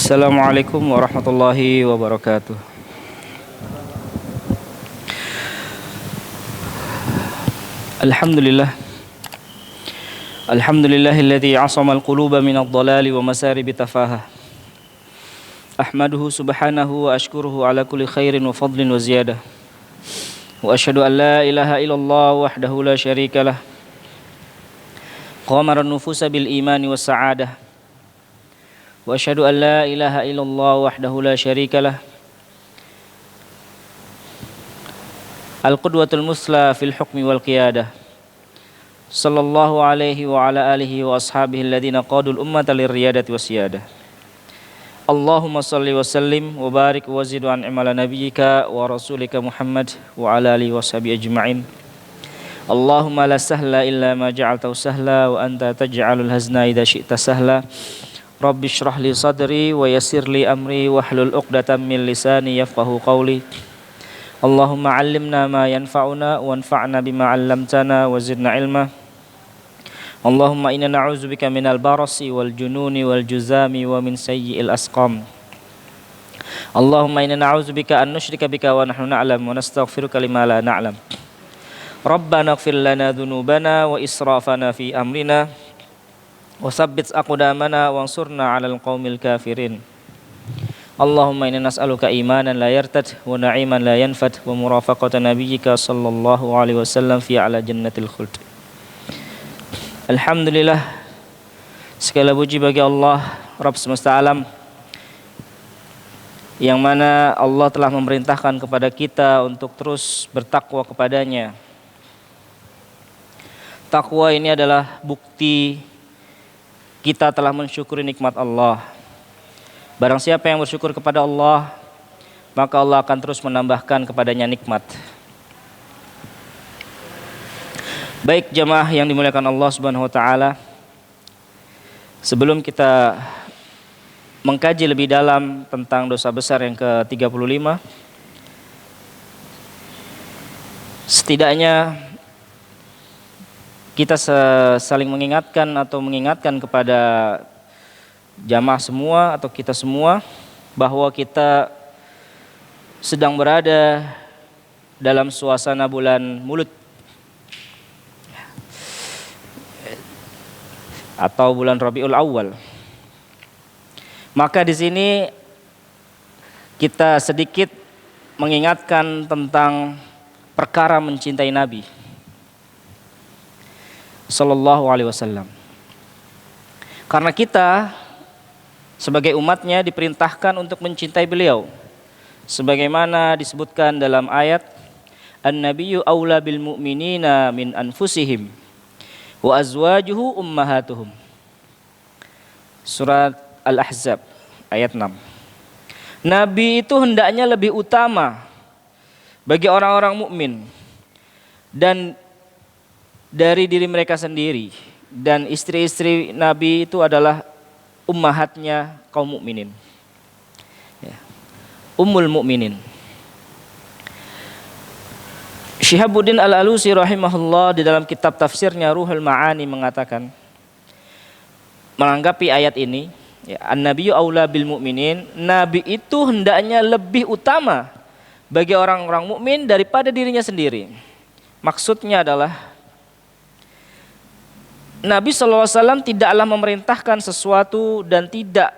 Assalamualaikum warahmatullahi wabarakatuh. Alhamdulillah. Alhamdulillahilladzi 'asama al-quluba minadh dhalali wa masaribi tafaha. Ahmaduhu subhanahu wa ashkuruhu ala kulli khairin wa fadlin wa ziyadah. Wa asyhadu an la ilaha illallah wahdahu la syarikalah. Qamara an-nufusa bil imani was sa'adah. Wa asyhadu an la ilaha illallah wahdahu la syarikalah. Al-qudwatul musla fil hukmi wal qiyadah. Sallallahu alaihi wa ala alihi wa ashabihi alladhina qadul ummata lirriyadati wassiyadah. Allahumma salli wa sallim wa barik wa zid wa an'im ala nabiyyika wa rasulika Muhammad wa ala alihi wa sahbihi ajma'in. Allahumma la sahla illa ma ja'altahu sahla wa anta taj'alul hazna idza syi'ta sahla. Rabbi shrah li sadri wa yassir li amri wahlul 'uqdatam min lisani yafqahu qawli. Allahumma 'allimna ma yanfa'una wanfa'na bima 'allamtana wa zidna ilma. Allahumma inna na'udzubika minal barasi wal jununi wal juzami wa min sayyi'il asqam. Allahumma inna na'udzubika an nusyrika bika wa nahnu na'lam wa nastaghfiruka lima la na'lam. Rabbana ighfir lana dhunubana wa israfana fi amrina wa tsabbit aqdamana wansurna 'alal qaumil kafirin. Allahumma inna nas'aluka imanan la yartad wa na'iman la yanfad wa murafaqata nabiyyika sallallahu alaihi wasallam fi 'ala jannatil khuld. Alhamdulillah, segala puji bagi Allah Rabb semesta alam, yang mana Allah telah memerintahkan kepada kita untuk terus bertakwa kepadanya. Takwa ini adalah bukti kita telah mensyukuri nikmat Allah. Barang siapa yang bersyukur kepada Allah, maka Allah akan terus menambahkan kepadanya nikmat. Baik jemaah yang dimuliakan Allah Subhanahu wa taala, sebelum kita mengkaji lebih dalam tentang dosa besar yang ke-35, setidaknya kita saling mengingatkan atau mengingatkan kepada jamaah semua atau kita semua bahwa kita sedang berada dalam suasana bulan Mulud atau bulan Rabiul Awal. Maka di sini kita sedikit mengingatkan tentang perkara mencintai Nabi sallallahu alaihi wasallam. Karena kita sebagai umatnya diperintahkan untuk mencintai beliau, sebagaimana disebutkan dalam ayat An-nabiyyu aula bil mu'minina min anfusihim wa azwajuhu ummahatuhum. Surat Al-Ahzab ayat 6. Nabi itu hendaknya lebih utama bagi orang-orang mukmin dan dari diri mereka sendiri, dan istri-istri Nabi itu adalah ummahatnya kaum mukminin. Ya. Ummul mukminin. Syihabuddin Al-Alusi rahimahullah di dalam kitab tafsirnya Ruhul Ma'ani mengatakan, menanggapi ayat ini, ya, An-nabiyyu aula bil mu'minin, Nabi itu hendaknya lebih utama bagi orang-orang mukmin daripada dirinya sendiri. Maksudnya adalah Nabi SAW tidaklah memerintahkan sesuatu dan tidak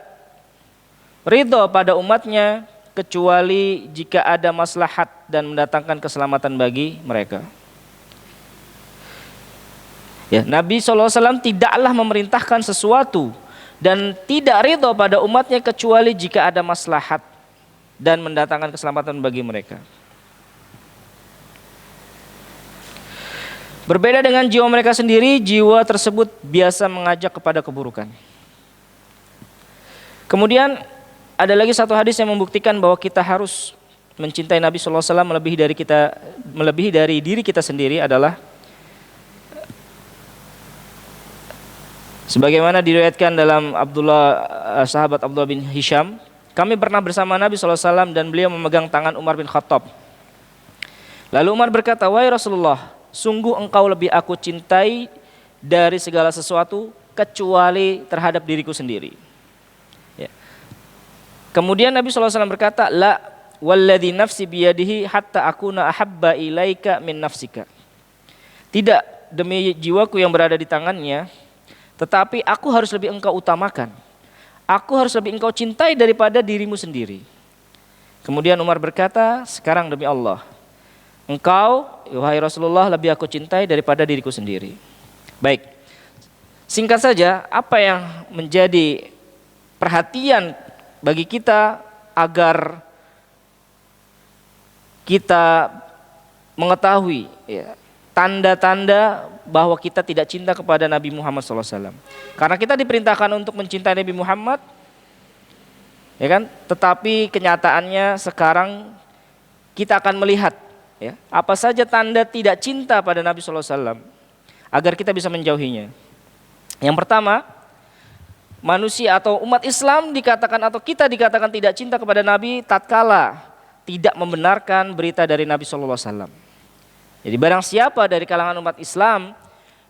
ridho pada umatnya kecuali jika ada maslahat dan mendatangkan keselamatan bagi mereka. Ya, Nabi SAW tidaklah memerintahkan sesuatu dan tidak ridho pada umatnya kecuali jika ada maslahat dan mendatangkan keselamatan bagi mereka. Berbeda dengan jiwa mereka sendiri, jiwa tersebut biasa mengajak kepada keburukan. Kemudian ada lagi satu hadis yang membuktikan bahwa kita harus mencintai Nabi sallallahu alaihi wasallam melebihi dari diri kita sendiri adalah sebagaimana diriwayatkan dalam sahabat Abdullah bin Hisham, kami pernah bersama Nabi sallallahu alaihi wasallam dan beliau memegang tangan Umar bin Khattab. Lalu Umar berkata, "Wahai Rasulullah, sungguh engkau lebih aku cintai dari segala sesuatu kecuali terhadap diriku sendiri." Ya. Kemudian Nabi SAW berkata, la walladzi nafsi biyadihi hatta akuna ahabba ilaika min nafsika. Tidak, demi jiwaku yang berada di tangannya, tetapi aku harus lebih engkau utamakan. Aku harus lebih engkau cintai daripada dirimu sendiri. Kemudian Umar berkata, sekarang demi Allah, engkau, wahai Rasulullah, lebih aku cintai daripada diriku sendiri. Baik, singkat saja, apa yang menjadi perhatian bagi kita agar kita mengetahui ya, tanda-tanda bahwa kita tidak cinta kepada Nabi Muhammad SAW. Karena kita diperintahkan untuk mencintai Nabi Muhammad, ya kan? Tetapi kenyataannya sekarang kita akan melihat ya, apa saja tanda tidak cinta pada Nabi SAW agar kita bisa menjauhinya. Yang pertama, manusia atau umat Islam dikatakan atau kita dikatakan tidak cinta kepada Nabi tatkala tidak membenarkan berita dari Nabi SAW. Jadi barang siapa dari kalangan umat Islam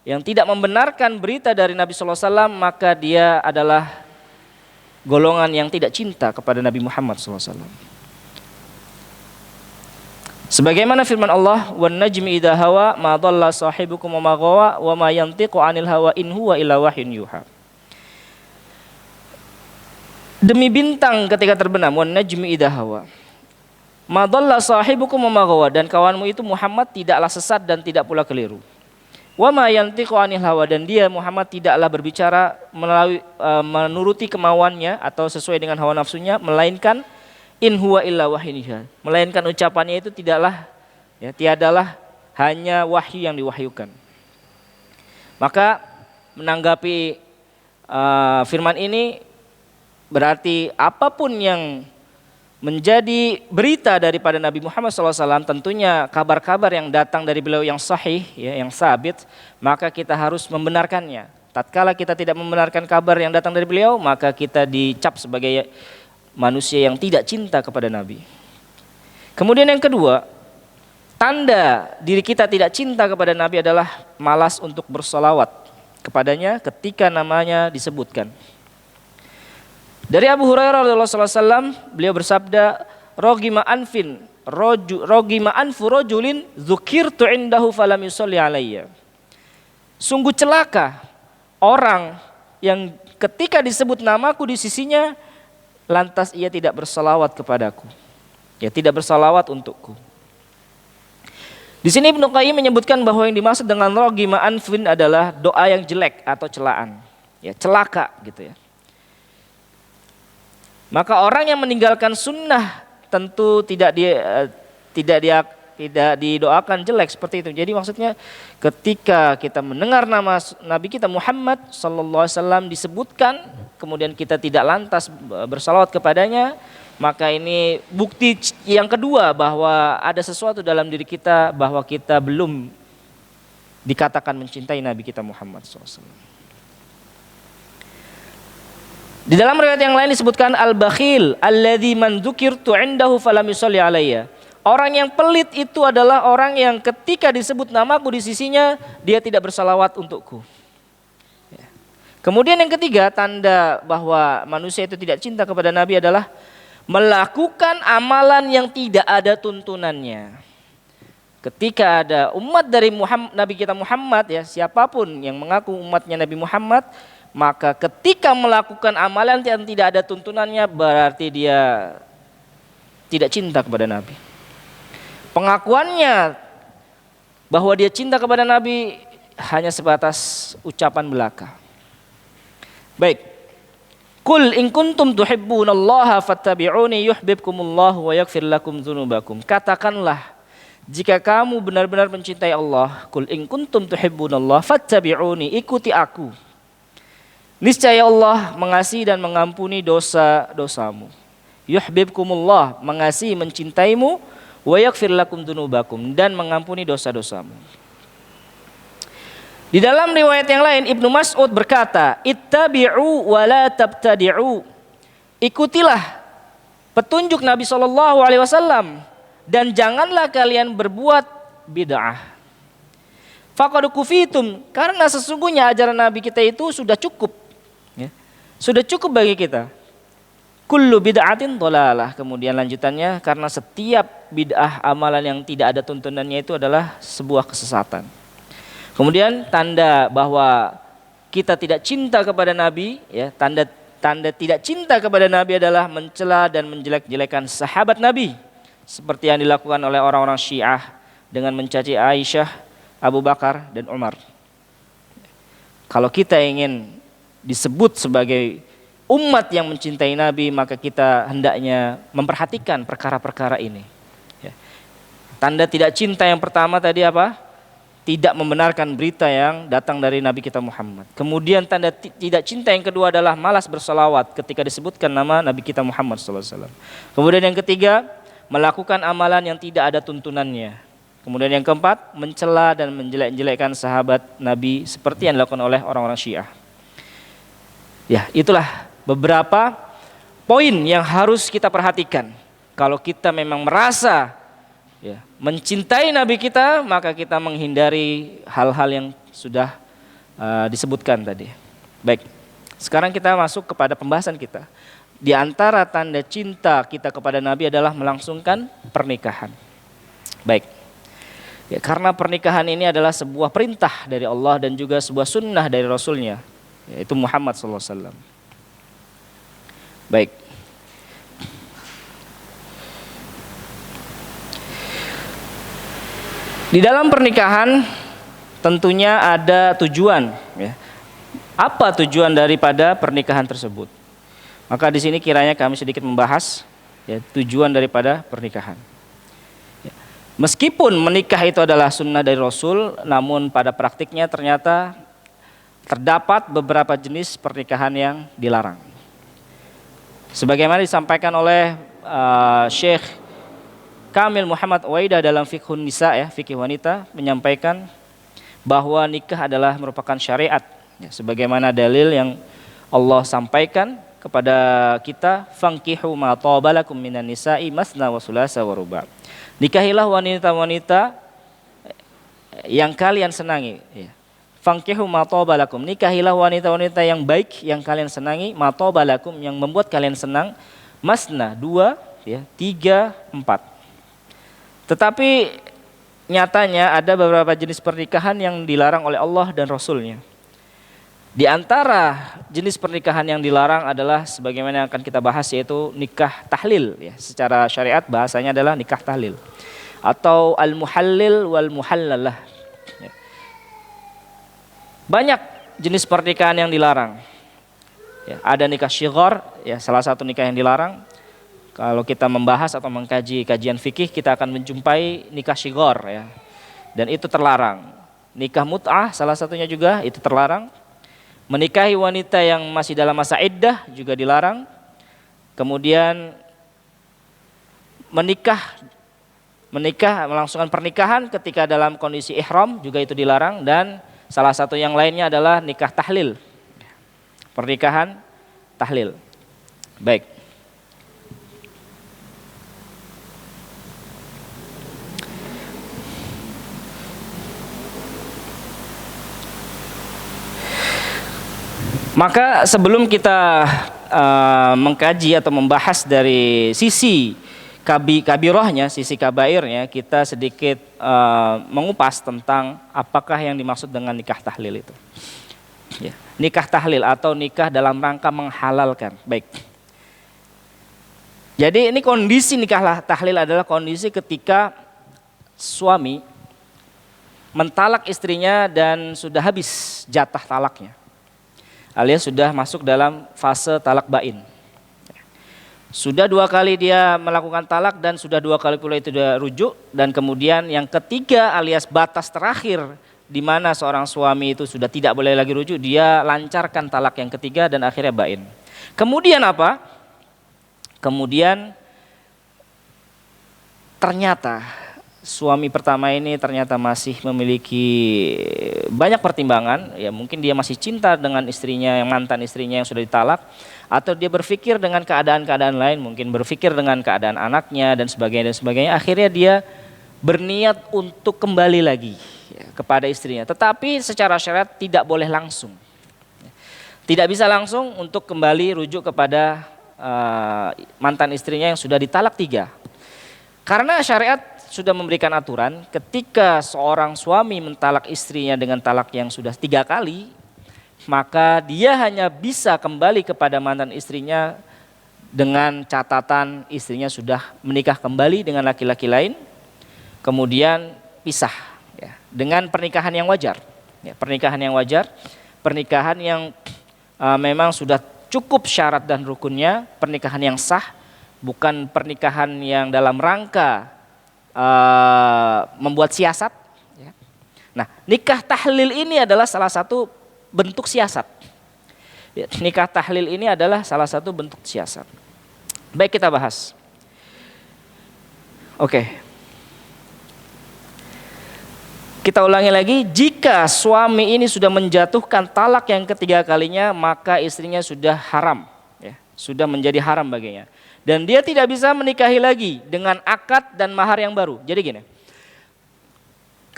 yang tidak membenarkan berita dari Nabi SAW, maka dia adalah golongan yang tidak cinta kepada Nabi Muhammad SAW. Sebagaimana firman Allah, "Wan najmi idza hawa ma dhalla sahibukum wa ma ghawa wa ma yantiqu 'anil hawa in huwa illa wahyun yuha." Demi bintang ketika terbenam, wan najmi idza hawa. Ma dhalla sahibukum wa ma ghawa, dan kawanmu itu Muhammad tidaklah sesat dan tidak pula keliru. Wa ma yantiqu 'anil hawa, dan dia Muhammad tidaklah berbicara melalui menuruti kemauannya atau sesuai dengan hawa nafsunya, melainkan in huwa illa wahyun, melainkan ucapannya itu tidaklah ya, tiadalah hanya wahyu yang diwahyukan. Maka menanggapi firman ini berarti apapun yang menjadi berita daripada Nabi Muhammad SAW, tentunya kabar-kabar yang datang dari beliau yang sahih, ya, yang sabit, maka kita harus membenarkannya. Tatkala kita tidak membenarkan kabar yang datang dari beliau, maka kita dicap sebagai manusia yang tidak cinta kepada Nabi. Kemudian yang kedua, tanda diri kita tidak cinta kepada Nabi adalah malas untuk bersolawat kepadanya ketika namanya disebutkan. Dari Abu Hurairah radhiyallahu anhu, beliau bersabda, rogima anfu rojulin dzukirtu indahu falam yusolli alayya. Sungguh celaka orang yang ketika disebut namaku di sisinya, lantas ia tidak bersalawat kepadaku, ya, tidak bersalawat untukku. Di sini Ibnu Qayyim menyebutkan bahwa yang dimaksud dengan rogima anfin adalah doa yang jelek atau celaan, ya, celaka gitu ya. Maka orang yang meninggalkan sunnah tentu tidak didoakan jelek seperti itu. Jadi maksudnya ketika kita mendengar nama Nabi kita Muhammad sallallahu alaihi wasallam disebutkan, kemudian kita tidak lantas bersalawat kepadanya, maka ini bukti yang kedua bahwa ada sesuatu dalam diri kita bahwa kita belum dikatakan mencintai Nabi kita Muhammad sallallahu alaihi wasallam. Di dalam riwayat yang lain disebutkan al-bakhil alladzi man dzukirtu indahu falam yusalli alayya. Orang yang pelit itu adalah orang yang ketika disebut namaku di sisinya dia tidak bersalawat untukku. Ya. Kemudian yang ketiga, tanda bahwa manusia itu tidak cinta kepada Nabi adalah melakukan amalan yang tidak ada tuntunannya. Ketika ada umat dari Nabi kita Muhammad, ya, siapapun yang mengaku umatnya Nabi Muhammad, maka ketika melakukan amalan yang tidak ada tuntunannya berarti dia tidak cinta kepada Nabi. Pengakuannya bahwa dia cinta kepada Nabi hanya sebatas ucapan belaka. Baik. Qul in kuntum tuhibbunallaha fattabi'uni yuhibbukumullahu wa yaghfir lakum dzunubakum. Katakanlah, jika kamu benar-benar mencintai Allah, qul in kuntum tuhibbunallaha fattabi'uni, ikuti aku. Niscaya Allah mengasihi dan mengampuni dosa-dosamu. Yuhibbukumullah, mengasihi mencintaimu, wa yaghfir lakum dzunubakum, dan mengampuni dosa-dosamu. Di dalam riwayat yang lain Ibnu Mas'ud berkata, ittabi'u wa la tabtadi'u. Ikutilah petunjuk Nabi SAW dan janganlah kalian berbuat bid'ah. Faqad kufitum, karena sesungguhnya ajaran Nabi kita itu sudah cukup. Ya. Sudah cukup bagi kita. kullu bid'atin dhalalah. Kemudian lanjutannya, karena setiap bid'ah amalan yang tidak ada tuntunannya itu adalah sebuah kesesatan. Kemudian tanda bahwa kita tidak cinta kepada Nabi, ya, tanda tidak cinta kepada Nabi adalah mencela dan menjelek-jelekan sahabat Nabi, seperti yang dilakukan oleh orang-orang Syiah dengan mencaci Aisyah, Abu Bakar dan Umar. Kalau kita ingin disebut sebagai umat yang mencintai Nabi, maka kita hendaknya memperhatikan perkara-perkara ini. Ya. Tanda tidak cinta yang pertama tadi apa? Tidak membenarkan berita yang datang dari Nabi kita Muhammad. Kemudian tanda tidak cinta yang kedua adalah malas bersalawat ketika disebutkan nama Nabi kita Muhammad SAW. Kemudian yang ketiga, melakukan amalan yang tidak ada tuntunannya. Kemudian yang keempat, mencela dan menjelek-jelekkan sahabat Nabi seperti yang dilakukan oleh orang-orang Syiah. Ya, itulah beberapa poin yang harus kita perhatikan. Kalau kita memang merasa ya, mencintai Nabi kita, maka kita menghindari hal-hal yang sudah disebutkan tadi. Baik, sekarang kita masuk kepada pembahasan kita. Di antara tanda cinta kita kepada Nabi adalah melangsungkan pernikahan. Baik, ya, karena pernikahan ini adalah sebuah perintah dari Allah dan juga sebuah sunnah dari Rasulnya, yaitu Muhammad SAW. Baik. Di dalam pernikahan tentunya ada tujuan. Ya. Apa tujuan daripada pernikahan tersebut? Maka di sini kiranya kami sedikit membahas ya, tujuan daripada pernikahan. Ya. Meskipun menikah itu adalah sunnah dari Rasul, namun pada praktiknya ternyata terdapat beberapa jenis pernikahan yang dilarang. Sebagaimana disampaikan oleh Syekh Kamil Muhammad Waidah dalam Fiqhun Nisa, ya, fikih wanita, menyampaikan bahwa nikah adalah merupakan syariat, ya, sebagaimana dalil yang Allah sampaikan kepada kita, fankihu ma tabalakum minan nisa'i masna wa sulasa wa ruba'. Nikahilah wanita-wanita yang kalian senangi, ya. Fankihu ma tabalakum, nikahilah wanita-wanita yang baik yang kalian senangi, ma tabalakum, yang membuat kalian senang, masna, 2, ya, 3, 4. Tetapi nyatanya ada beberapa jenis pernikahan yang dilarang oleh Allah dan Rasulnya. Di antara jenis pernikahan yang dilarang adalah sebagaimana yang akan kita bahas, yaitu nikah tahlil, ya. Secara syariat bahasanya adalah nikah tahlil atau al-muhallil wal muhallalah. Ya. Banyak jenis pernikahan yang dilarang. Ya, ada nikah syighar, ya, salah satu nikah yang dilarang. Kalau kita membahas atau mengkaji kajian fikih, kita akan menjumpai nikah syighar, ya. Dan itu terlarang. Nikah mut'ah salah satunya juga itu terlarang. Menikahi wanita yang masih dalam masa iddah juga dilarang. Kemudian menikah melangsungkan pernikahan ketika dalam kondisi ihram juga itu dilarang. Dan salah satu yang lainnya adalah nikah tahlil, pernikahan tahlil. Baik. Maka sebelum kita mengkaji atau membahas dari sisi kabirohnya, sisi kabairnya, kita sedikit mengupas tentang apakah yang dimaksud dengan nikah tahlil itu. Ya. Nikah tahlil atau nikah dalam rangka menghalalkan. Baik. Jadi ini kondisi nikah tahlil adalah kondisi ketika suami mentalak istrinya dan sudah habis jatah talaknya, alias sudah masuk dalam fase talak bain. Sudah 2 kali dia melakukan talak dan sudah 2 kali pula itu dia rujuk, dan kemudian yang ketiga alias batas terakhir di mana seorang suami itu sudah tidak boleh lagi rujuk, dia lancarkan talak yang ketiga dan akhirnya bain. Kemudian apa? Kemudian ternyata suami pertama ini ternyata masih memiliki banyak pertimbangan, ya mungkin dia masih cinta dengan istrinya, yang mantan istrinya yang sudah ditalak, atau dia berpikir dengan keadaan-keadaan lain, mungkin berpikir dengan keadaan anaknya dan sebagainya. Akhirnya dia berniat untuk kembali lagi, ya, kepada istrinya, tetapi secara syariat tidak boleh langsung, tidak bisa langsung untuk kembali rujuk kepada mantan istrinya yang sudah ditalak 3. Karena syariat sudah memberikan aturan ketika seorang suami mentalak istrinya dengan talak yang sudah 3 kali, maka dia hanya bisa kembali kepada mantan istrinya dengan catatan istrinya sudah menikah kembali dengan laki-laki lain, kemudian pisah ya, dengan pernikahan yang wajar. Ya, pernikahan yang wajar, pernikahan yang memang sudah cukup syarat dan rukunnya, pernikahan yang sah, bukan pernikahan yang dalam rangka membuat siasat. Ya. Nah, nikah tahlil ini adalah salah satu bentuk siasat. Ya, nikah tahlil ini adalah salah satu bentuk siasat. Baik, kita bahas. Oke. Kita ulangi lagi, jika suami ini sudah menjatuhkan talak yang ketiga kalinya, maka istrinya sudah haram, ya, sudah menjadi haram baginya. Dan dia tidak bisa menikahi lagi dengan akad dan mahar yang baru. Jadi gini,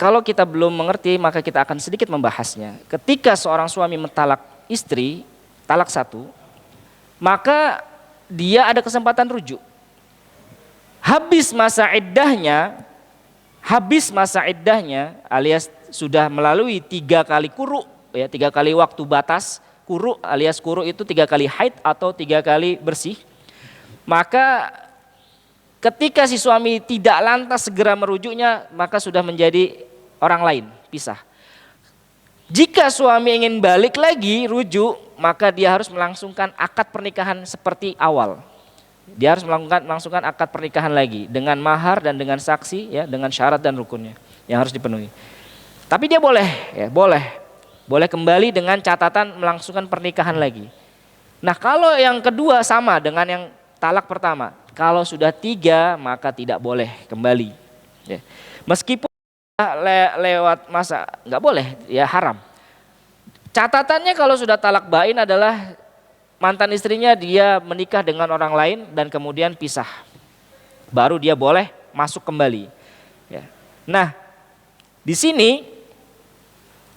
kalau kita belum mengerti maka kita akan sedikit membahasnya. Ketika seorang suami mentalak istri, talak 1, maka dia ada kesempatan rujuk. Habis masa iddahnya alias sudah melalui 3 kali quru, ya, 3 kali waktu batas quru, alias quru itu 3 kali haid atau 3 kali bersih. Maka ketika si suami tidak lantas segera merujuknya, maka sudah menjadi orang lain, pisah. Jika suami ingin balik lagi rujuk, maka dia harus melangsungkan akad pernikahan seperti awal. Dia harus melangsungkan akad pernikahan lagi dengan mahar dan dengan saksi, ya, dengan syarat dan rukunnya yang harus dipenuhi. Tapi dia boleh, ya, boleh kembali dengan catatan melangsungkan pernikahan lagi. Nah, kalau yang kedua sama dengan yang talak pertama, kalau sudah 3 maka tidak boleh kembali. Ya. Meskipun lewat masa nggak boleh, ya haram. Catatannya kalau sudah talak bain adalah mantan istrinya dia menikah dengan orang lain dan kemudian pisah, baru dia boleh masuk kembali. Ya. Nah, di sini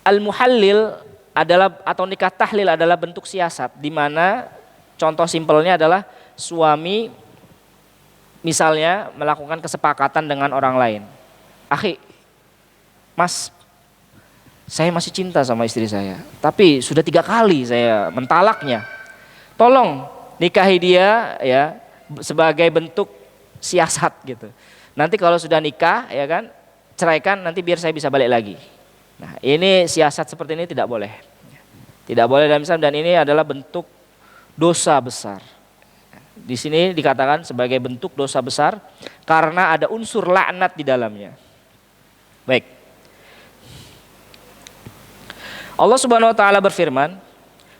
al-muhallil adalah atau nikah tahlil adalah bentuk siasat, di mana contoh simpelnya adalah suami misalnya melakukan kesepakatan dengan orang lain. Akhi, mas, saya masih cinta sama istri saya, tapi sudah 3 kali saya mentalaknya. Tolong nikahi dia, ya, sebagai bentuk siasat gitu. Nanti kalau sudah nikah, ya kan, ceraikan nanti biar saya bisa balik lagi. Nah, ini siasat seperti ini tidak boleh. Tidak boleh dalam Islam, dan ini adalah bentuk dosa besar. Di sini dikatakan sebagai bentuk dosa besar karena ada unsur laknat di dalamnya. Baik. Allah Subhanahu wa taala berfirman,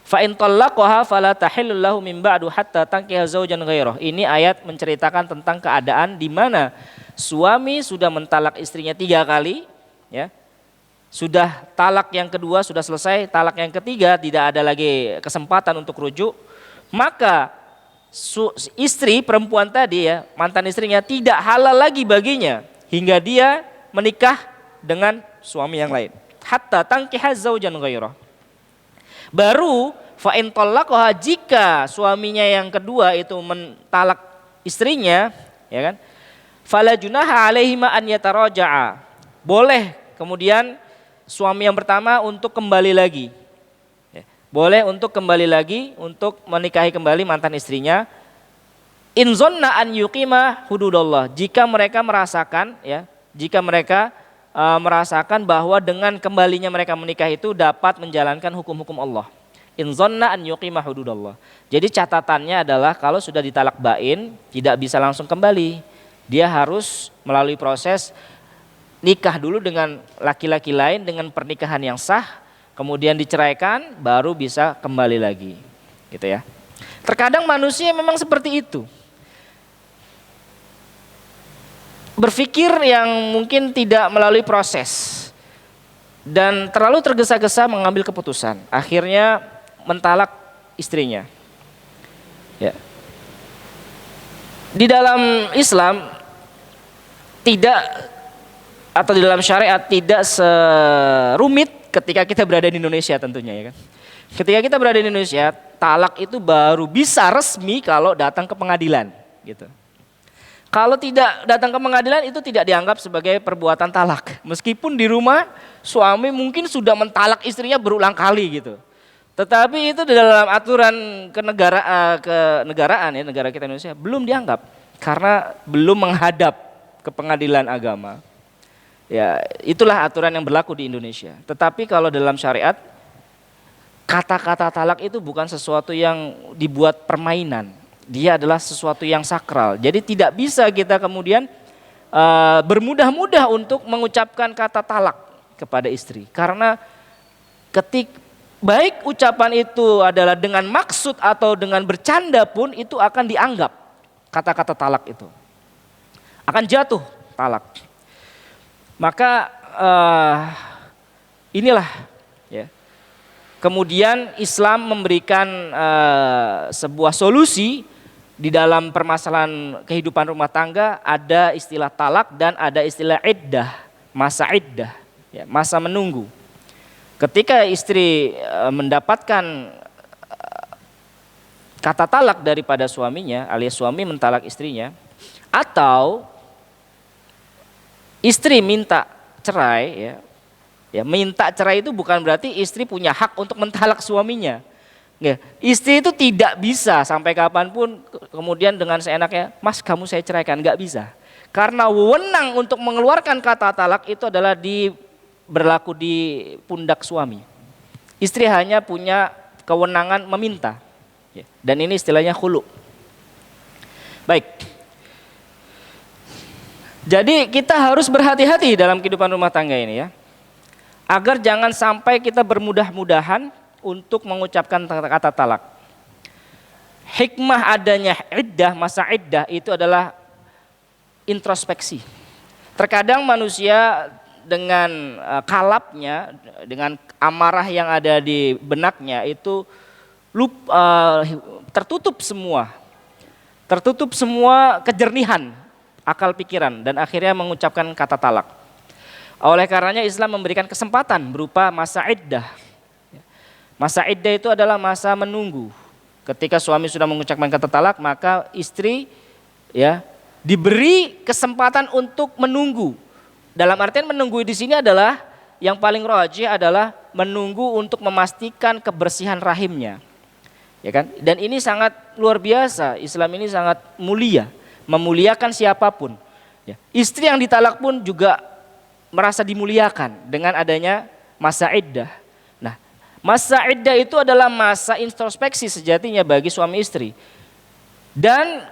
fa in talaqaha fala tahillu lahu min ba'du hatta tankiha zaujan ghairah. Ini ayat menceritakan tentang keadaan di mana suami sudah mentalak istrinya 3 kali, ya. Sudah talak yang kedua sudah selesai, talak yang ketiga tidak ada lagi kesempatan untuk rujuk, maka istri perempuan tadi, ya, mantan istrinya tidak halal lagi baginya hingga dia menikah dengan suami yang lain. Hatta tankiha zaujan ghairah. Baru fa in talaqaha, jika suaminya yang kedua itu mentalak istrinya, ya kan? Fala junaha alaihima an yataraja'a. Boleh kemudian suami yang pertama untuk kembali lagi. Boleh untuk kembali lagi, untuk menikahi kembali mantan istrinya. In zonna an yuqima hududallah. Jika mereka merasakan, ya, jika mereka merasakan bahwa dengan kembalinya mereka menikah itu dapat menjalankan hukum-hukum Allah. In zonna an yuqima hududallah. Jadi catatannya adalah kalau sudah ditalak bain tidak bisa langsung kembali. Dia harus melalui proses nikah dulu dengan laki-laki lain dengan pernikahan yang sah, kemudian diceraikan, baru bisa kembali lagi, gitu ya. Terkadang manusia memang seperti itu, berpikir yang mungkin tidak melalui proses dan terlalu tergesa-gesa mengambil keputusan, akhirnya mentalak istrinya. Ya. Di dalam Islam tidak, atau di dalam syariat tidak serumit ketika kita berada di Indonesia tentunya, ya kan. Ketika kita berada di Indonesia, talak itu baru bisa resmi kalau datang ke pengadilan, gitu. Kalau tidak datang ke pengadilan itu tidak dianggap sebagai perbuatan talak. Meskipun di rumah suami mungkin sudah mentalak istrinya berulang kali gitu. Tetapi itu di dalam aturan kenegaraan ya, negara kita Indonesia belum dianggap karena belum menghadap ke pengadilan agama. Ya, itulah aturan yang berlaku di Indonesia. Tetapi kalau dalam syariat kata-kata talak itu bukan sesuatu yang dibuat permainan. Dia adalah sesuatu yang sakral. Jadi tidak bisa kita kemudian bermudah-mudah untuk mengucapkan kata talak kepada istri. Karena baik ucapan itu adalah dengan maksud atau dengan bercanda pun itu akan dianggap kata-kata talak itu. Akan jatuh talak. Maka inilah ya. Kemudian Islam memberikan sebuah solusi. Di dalam permasalahan kehidupan rumah tangga ada istilah talak dan ada istilah iddah, masa iddah, ya, masa menunggu. Ketika istri mendapatkan kata talak daripada suaminya, alias suami mentalak istrinya, atau istri minta cerai, ya minta cerai itu bukan berarti istri punya hak untuk mentalak suaminya. Ya, istri itu tidak bisa sampai kapanpun kemudian dengan seenaknya, mas kamu saya ceraikan, nggak bisa. Karena wewenang untuk mengeluarkan kata talak itu adalah berlaku di pundak suami. Istri hanya punya kewenangan meminta. Ya, dan ini istilahnya khulu. Baik. Jadi kita harus berhati-hati dalam kehidupan rumah tangga ini ya. Agar jangan sampai kita bermudah-mudahan untuk mengucapkan kata talak. Hikmah adanya iddah, masa iddah itu adalah introspeksi. Terkadang manusia dengan kalapnya, dengan amarah yang ada di benaknya itu tertutup semua kejernihan akal pikiran dan akhirnya mengucapkan kata talak. Oleh karenanya Islam memberikan kesempatan berupa masa iddah. Masa iddah itu adalah masa menunggu. Ketika suami sudah mengucapkan kata talak, maka istri ya diberi kesempatan untuk menunggu. Dalam artian menunggu di sini adalah yang paling rajih adalah menunggu untuk memastikan kebersihan rahimnya. Ya kan? Dan ini sangat luar biasa. Islam ini sangat mulia, memuliakan siapapun. Ya. Istri yang ditalak pun juga merasa dimuliakan dengan adanya masa iddah. Masa iddah itu adalah masa introspeksi sejatinya bagi suami istri. Dan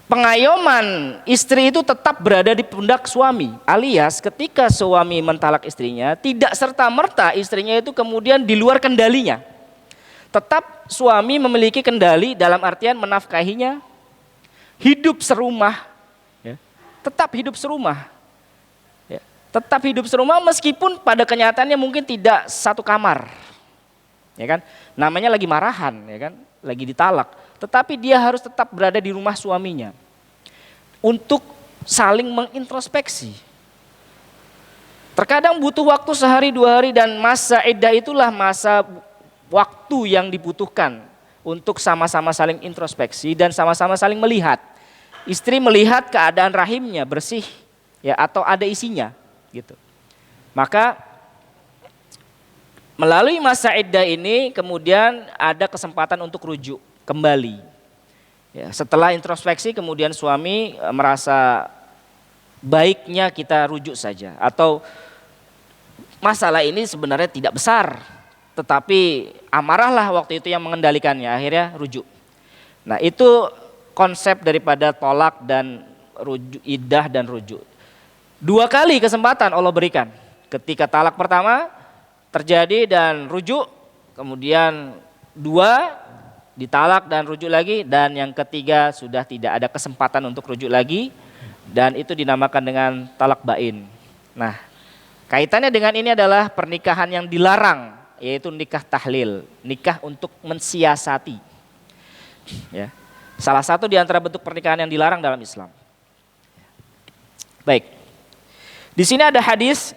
pengayoman istri itu tetap berada di pundak suami. Alias ketika suami mentalak istrinya, tidak serta-merta istrinya itu kemudian di luar kendalinya. Tetap suami memiliki kendali dalam artian menafkahinya, hidup serumah. Ya. Tetap hidup serumah. Tetap hidup serumah meskipun pada kenyataannya mungkin tidak satu kamar, ya kan? Namanya lagi marahan, ya kan? Lagi ditalak. Tetapi dia harus tetap berada di rumah suaminya untuk saling mengintrospeksi. Terkadang butuh waktu sehari 2 hari dan masa iddah itulah masa waktu yang dibutuhkan untuk sama-sama saling introspeksi dan sama-sama saling melihat. Istri melihat keadaan rahimnya bersih, ya atau ada isinya. Gitu. Maka melalui masa iddah ini kemudian ada kesempatan untuk rujuk kembali. Ya, setelah introspeksi kemudian suami merasa baiknya kita rujuk saja atau masalah ini sebenarnya tidak besar, tetapi amarahlah waktu itu yang mengendalikannya, akhirnya rujuk. Nah itu konsep daripada tolak dan rujuk, iddah dan rujuk. 2 kali kesempatan Allah berikan. Ketika talak pertama terjadi dan rujuk, kemudian 2 ditalak dan rujuk lagi, dan yang ketiga sudah tidak ada kesempatan untuk rujuk lagi, dan itu dinamakan dengan talak bain. Nah, kaitannya dengan ini adalah pernikahan yang dilarang, yaitu nikah tahlil, nikah untuk mensiasati. Ya. Salah satu di antara bentuk pernikahan yang dilarang dalam Islam. Baik. Di sini ada hadis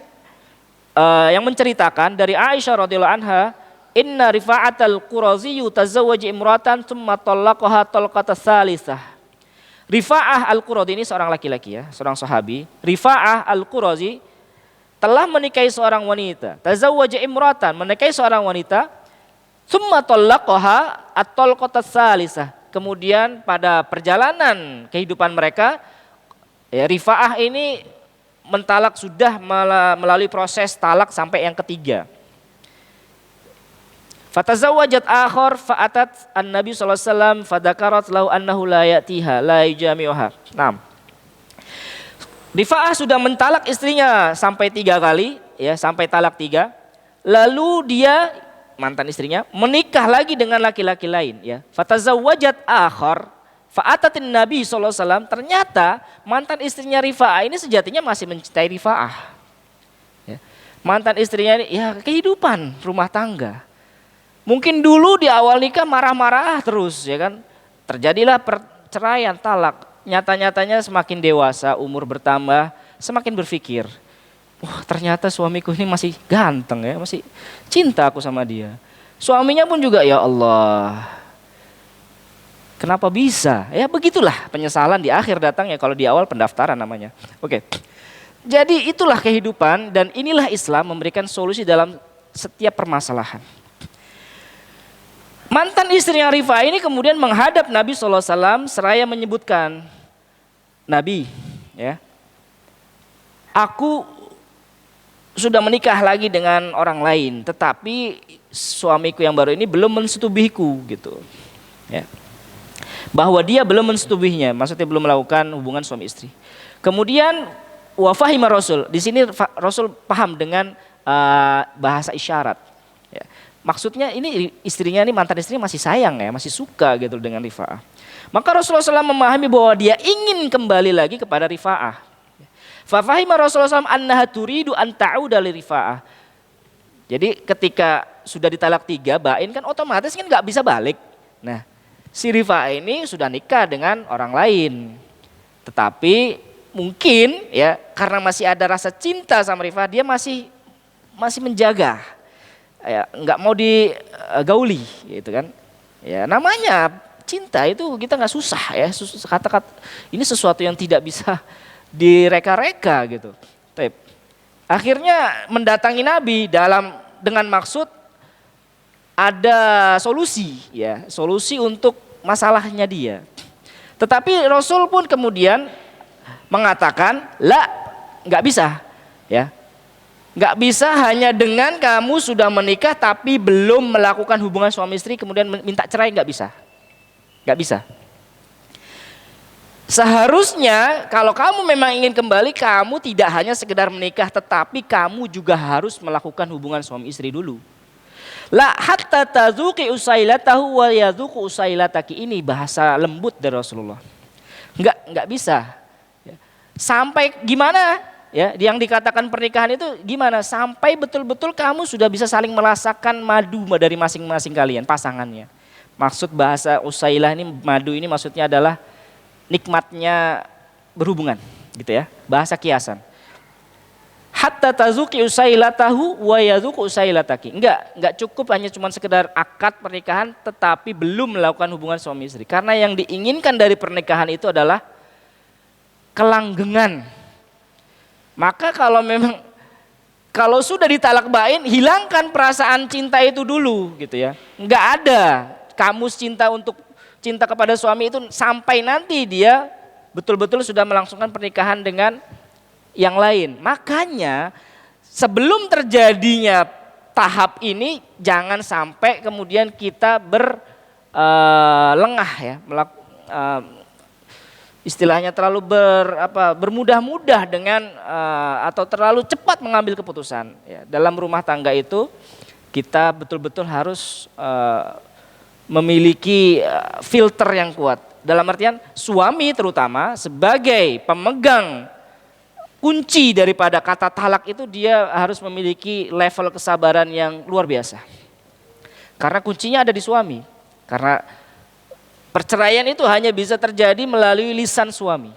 yang menceritakan dari Aisyah radhiyallahu anha inna Rifa'atal Qurazi tazawwaja imratan tsumma talaqaha talqata tsalisah. Rifa'ah Al-Qurazi ini seorang laki-laki ya, seorang sahabi. Rifa'ah Al-Qurazi telah menikahi seorang wanita. Tazawwaja imratan, menikahi seorang wanita. Tsumma talaqaha at-talqata tsalisah. Kemudian pada perjalanan kehidupan mereka, ya, Rifa'ah ini mentalak sudah melalui proses talak sampai yang ketiga. Fatazawwajat akhar fa'atat an-nabi sallallahu alaihi wasallam fadakarat lahu annahu la ya'tiha la yujami'uha. Naam. Rifa'ah sudah mentalak istrinya sampai 3 kali, ya, sampai talak 3. Lalu dia, mantan istrinya, menikah lagi dengan laki-laki lain, ya. Fatazawwajat akhar fa'atatin nabi sallallahu alaihi wasallam. Ternyata mantan istrinya Rifa'ah ini sejatinya masih mencintai Rifa'ah. Ya. Mantan istrinya ini ya kehidupan rumah tangga. Mungkin dulu di awal nikah marah-marah terus, ya kan. Terjadilah perceraian, talak. Nyata-nyatanya semakin dewasa, umur bertambah, semakin berpikir, wah, ternyata suamiku ini masih ganteng ya, masih cinta aku sama dia. Suaminya pun juga, ya Allah, kenapa bisa? Ya begitulah penyesalan di akhir datang ya, kalau di awal pendaftaran namanya. Oke. Jadi itulah kehidupan dan inilah Islam memberikan solusi dalam setiap permasalahan. Mantan istrinya Rifa'ah ini kemudian menghadap Nabi SAW seraya menyebutkan, Nabi, ya, aku sudah menikah lagi dengan orang lain, tetapi suamiku yang baru ini belum mensetubuhiku, gitu. Ya. Bahwa dia belum mensetubuhinya, maksudnya belum melakukan hubungan suami istri. Kemudian wa fahima Rasul, di sini Rasul paham dengan bahasa isyarat. Ya. Maksudnya ini istrinya, ini mantan istrinya masih sayang ya, masih suka gitu dengan Rifa'ah. Maka Rasulullah SAW memahami bahwa dia ingin kembali lagi kepada Rifa'ah. Fafahima Rasulullah SAW annaha turidu an ta'uda li Rifa'ah. Jadi ketika sudah ditalak 3, bain kan otomatis kan nggak bisa balik. Nah, si Rifa'ah ini sudah nikah dengan orang lain. Tetapi mungkin ya karena masih ada rasa cinta sama Rifa'ah, dia masih menjaga. Ya, nggak mau digauli gitu kan. Ya, namanya cinta itu kita nggak susah ya, kata-kata ini sesuatu yang tidak bisa direka-reka gitu. Akhirnya mendatangi Nabi dengan maksud ada solusi ya, solusi untuk masalahnya dia. Tetapi Rasul pun kemudian mengatakan, "La, nggak bisa." Ya. Nggak bisa hanya dengan kamu sudah menikah tapi belum melakukan hubungan suami istri kemudian minta cerai, nggak bisa. Nggak bisa. Seharusnya kalau kamu memang ingin kembali, kamu tidak hanya sekedar menikah tetapi kamu juga harus melakukan hubungan suami istri dulu. La hatta tazuqi usailatahu wa yadzuqu usailataki, ini bahasa lembut dari Rasulullah. Nggak bisa. Sampai gimana? Ya, yang dikatakan pernikahan itu gimana? Sampai betul-betul kamu sudah bisa saling merasakan madu dari masing-masing kalian, pasangannya. Maksud bahasa usailah ini, madu ini maksudnya adalah nikmatnya berhubungan, gitu ya. Bahasa kiasan. Hatta tazuqi usailatahu wa yadzuqu usailataki. Enggak cukup hanya cuma sekedar akad pernikahan tetapi belum melakukan hubungan suami istri. Karena yang diinginkan dari pernikahan itu adalah kelanggengan. Maka kalau sudah ditalak bain, hilangkan perasaan cinta itu dulu gitu ya. Enggak ada kamus cinta kepada suami itu sampai nanti dia betul-betul sudah melangsungkan pernikahan dengan yang lain. Makanya sebelum terjadinya tahap ini jangan sampai kemudian kita berlengah ya, istilahnya terlalu bermudah-mudah dengan atau terlalu cepat mengambil keputusan. Ya, dalam rumah tangga itu kita betul-betul harus memiliki filter yang kuat. Dalam artian suami terutama sebagai pemegang kunci daripada kata talak itu, dia harus memiliki level kesabaran yang luar biasa. Karena kuncinya ada di suami. Karena perceraian itu hanya bisa terjadi melalui lisan suami.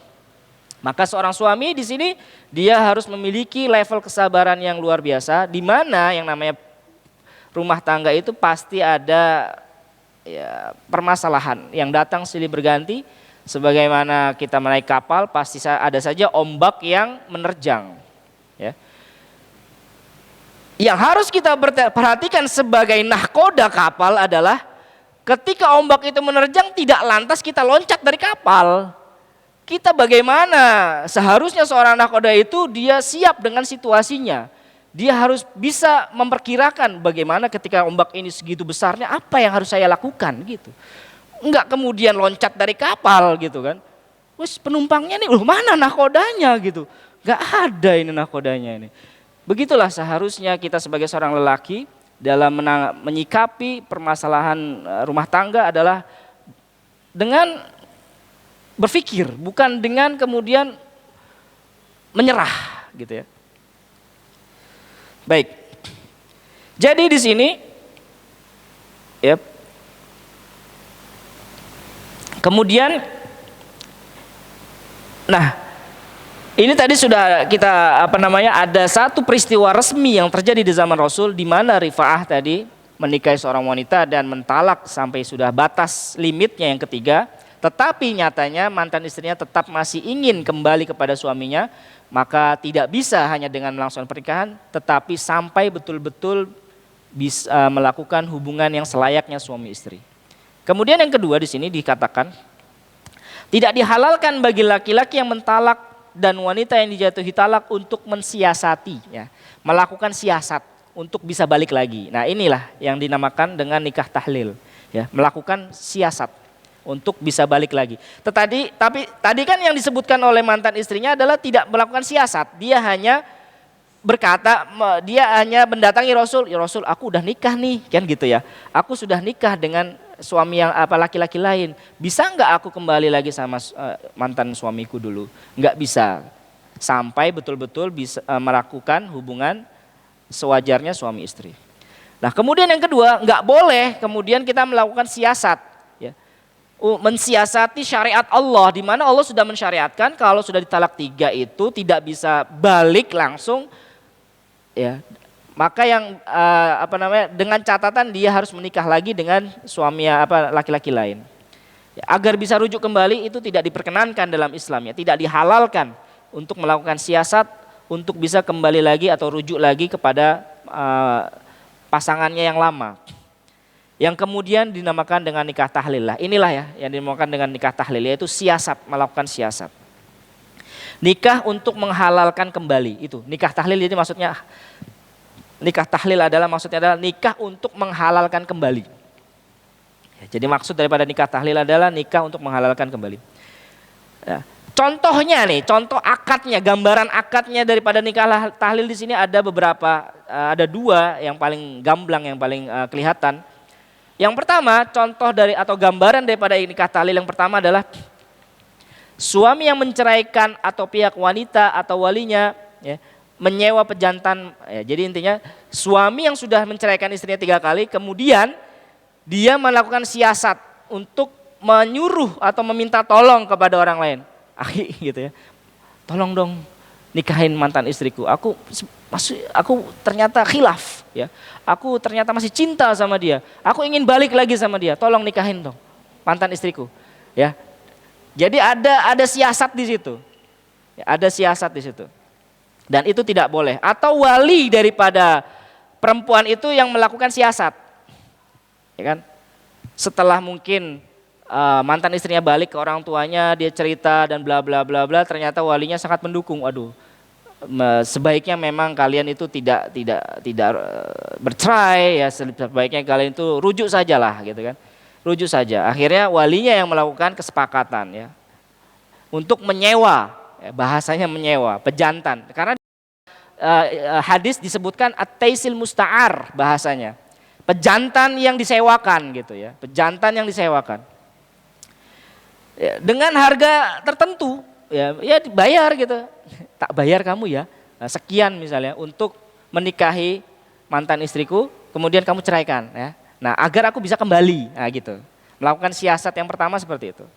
Maka seorang suami di sini dia harus memiliki level kesabaran yang luar biasa, di mana yang namanya rumah tangga itu pasti ada ya, permasalahan yang datang silih berganti. Sebagaimana kita menaik kapal pasti ada saja ombak yang menerjang. Ya. Yang harus kita perhatikan sebagai nahkoda kapal adalah ketika ombak itu menerjang tidak lantas kita loncat dari kapal. Kita bagaimana? Seharusnya seorang nahkoda itu dia siap dengan situasinya. Dia harus bisa memperkirakan bagaimana ketika ombak ini segitu besarnya apa yang harus saya lakukan gitu. Enggak kemudian loncat dari kapal gitu kan. Wes penumpangnya nih, mana nahkodanya gitu. Enggak ada ini nahkodanya ini. Begitulah seharusnya kita sebagai seorang lelaki dalam menyikapi permasalahan rumah tangga adalah dengan berpikir, bukan dengan kemudian menyerah gitu ya. Baik. Jadi di sini ya. Kemudian nah, ini tadi sudah kita ada satu peristiwa resmi yang terjadi di zaman Rasul di mana Rifa'ah tadi menikahi seorang wanita dan mentalak sampai sudah batas limitnya yang ketiga, tetapi nyatanya mantan istrinya tetap masih ingin kembali kepada suaminya. Maka tidak bisa hanya dengan melangsungkan pernikahan, tetapi sampai betul-betul bisa melakukan hubungan yang selayaknya suami istri. Kemudian yang kedua di sini dikatakan tidak dihalalkan bagi laki-laki yang mentalak dan wanita yang dijatuhi talak untuk mensiasati, ya, melakukan siasat untuk bisa balik lagi. Nah inilah yang dinamakan dengan nikah tahlil, ya, melakukan siasat untuk bisa balik lagi. Tapi tadi kan yang disebutkan oleh mantan istrinya adalah tidak melakukan siasat. Dia hanya berkata, dia hanya mendatangi Rasul, ya Rasul aku udah nikah nih, kan gitu ya. Aku sudah nikah dengan suami yang laki-laki lain. Bisa nggak aku kembali lagi sama mantan suamiku dulu? Nggak bisa. Sampai betul-betul bisa melakukan hubungan sewajarnya suami istri. Nah kemudian yang kedua, nggak boleh kemudian kita melakukan siasat. Mensiasati syariat Allah, di mana Allah sudah mensyariatkan kalau sudah ditalak 3 itu tidak bisa balik langsung, ya. Maka yang dengan catatan dia harus menikah lagi dengan suami laki-laki lain. Ya, agar bisa rujuk kembali itu tidak diperkenankan dalam Islam, ya, tidak dihalalkan untuk melakukan siasat untuk bisa kembali lagi atau rujuk lagi kepada pasangannya yang lama. Yang kemudian dinamakan dengan nikah tahlil lah. Inilah ya yang dinamakan dengan nikah tahlil, yaitu siasat, melakukan siasat. Nikah untuk menghalalkan kembali, itu nikah tahlil. Jadi maksudnya nikah tahlil maksudnya adalah nikah untuk menghalalkan kembali. Ya, jadi maksud daripada nikah tahlil adalah nikah untuk menghalalkan kembali. Ya, contohnya nih, contoh akadnya, gambaran akadnya daripada nikah tahlil di sini ada beberapa, ada 2 yang paling gamblang, yang paling kelihatan. Yang pertama, contoh dari atau gambaran daripada nikah tahlil yang pertama adalah suami yang menceraikan atau pihak wanita atau walinya, ya, menyewa pejantan. Ya, jadi intinya suami yang sudah menceraikan istrinya 3 kali, kemudian dia melakukan siasat untuk menyuruh atau meminta tolong kepada orang lain. Gitu ya, tolong dong nikahin mantan istriku. Aku ternyata khilaf, ya. Aku ternyata masih cinta sama dia. Aku ingin balik lagi sama dia. Tolong nikahin dong mantan istriku, ya. Jadi ada siasat di situ. Ya, ada siasat di situ. Dan itu tidak boleh. Atau wali daripada perempuan itu yang melakukan siasat. Ya kan? Setelah mungkin mantan istrinya balik ke orang tuanya, dia cerita dan bla bla bla bla, ternyata walinya sangat mendukung. Aduh, sebaiknya memang kalian itu tidak bercerai, ya, sebaiknya kalian itu rujuk sajalah, gitu kan. Rujuk saja. Akhirnya walinya yang melakukan kesepakatan, ya, untuk menyewa, ya, bahasanya menyewa pejantan. Karena hadis disebutkan at-taisil musta'ar, bahasanya pejantan yang disewakan, gitu ya, pejantan yang disewakan, ya, dengan harga tertentu, ya dibayar gitu. Tak bayar kamu ya sekian misalnya untuk menikahi mantan istriku, kemudian kamu ceraikan, ya. Nah, agar aku bisa kembali, nah gitu. Melakukan siasat yang pertama seperti itu.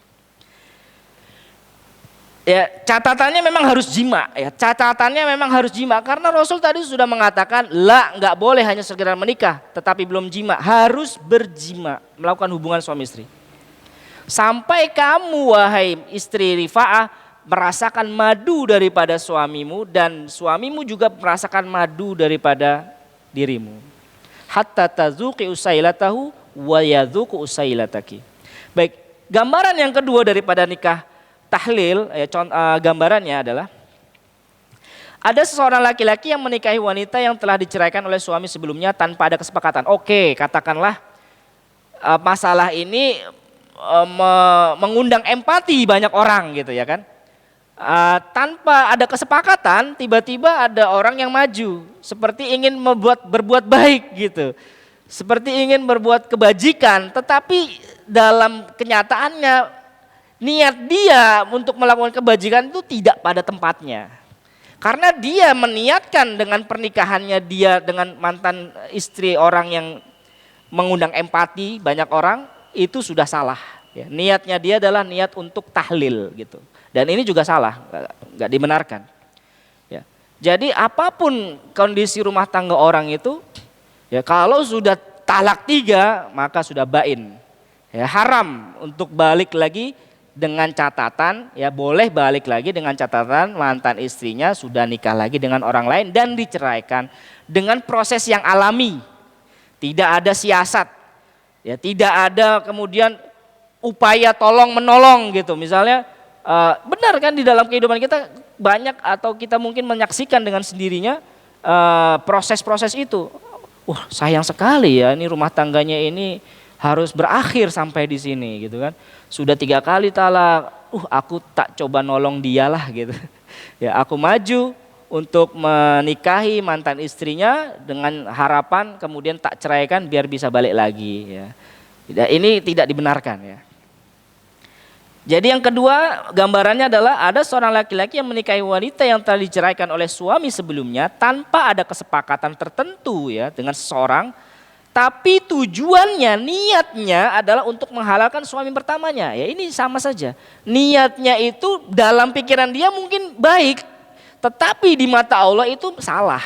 Ya, catatannya memang harus jima ya. Catatannya memang harus jima karena Rasul tadi sudah mengatakan nggak boleh hanya sekedar menikah tetapi belum jima, harus berjima, melakukan hubungan suami istri. Sampai kamu wahai istri Rifa'ah merasakan madu daripada suamimu dan suamimu juga merasakan madu daripada dirimu. Hatta tazuqi usailatahu wa yadzuqu usailataki. Baik, gambaran yang kedua daripada nikah tahlil, gambarannya adalah ada seseorang laki-laki yang menikahi wanita yang telah diceraikan oleh suami sebelumnya tanpa ada kesepakatan. Oke, katakanlah masalah ini mengundang empati banyak orang gitu ya kan. Tanpa ada kesepakatan tiba-tiba ada orang yang maju seperti ingin berbuat baik gitu. Seperti ingin berbuat kebajikan tetapi dalam kenyataannya niat dia untuk melakukan kebajikan itu tidak pada tempatnya. Karena dia meniatkan dengan pernikahannya dia dengan mantan istri orang yang mengundang empati banyak orang, itu sudah salah. Ya, niatnya dia adalah niat untuk tahlil gitu. Dan ini juga salah, nggak dibenarkan. Ya. Jadi apapun kondisi rumah tangga orang itu, ya kalau sudah talak 3 maka sudah bain. Ya, haram untuk balik lagi dengan catatan, ya boleh balik lagi dengan catatan mantan istrinya sudah nikah lagi dengan orang lain dan diceraikan dengan proses yang alami, tidak ada siasat, ya tidak ada kemudian upaya tolong menolong gitu. Misalnya benar kan di dalam kehidupan kita banyak atau kita mungkin menyaksikan dengan sendirinya proses-proses itu. Wah sayang sekali ya ini rumah tangganya ini harus berakhir sampai di sini gitu kan. Sudah 3 kali talak, aku tak coba nolong dialah gitu. Ya aku maju untuk menikahi mantan istrinya dengan harapan kemudian tak ceraikan biar bisa balik lagi ya. Ini tidak dibenarkan ya. Jadi yang kedua gambarannya adalah ada seorang laki-laki yang menikahi wanita yang telah diceraikan oleh suami sebelumnya tanpa ada kesepakatan tertentu ya dengan seseorang. Tapi tujuannya, niatnya adalah untuk menghalalkan suami pertamanya. Ya ini sama saja. Niatnya itu dalam pikiran dia mungkin baik. Tetapi di mata Allah itu salah.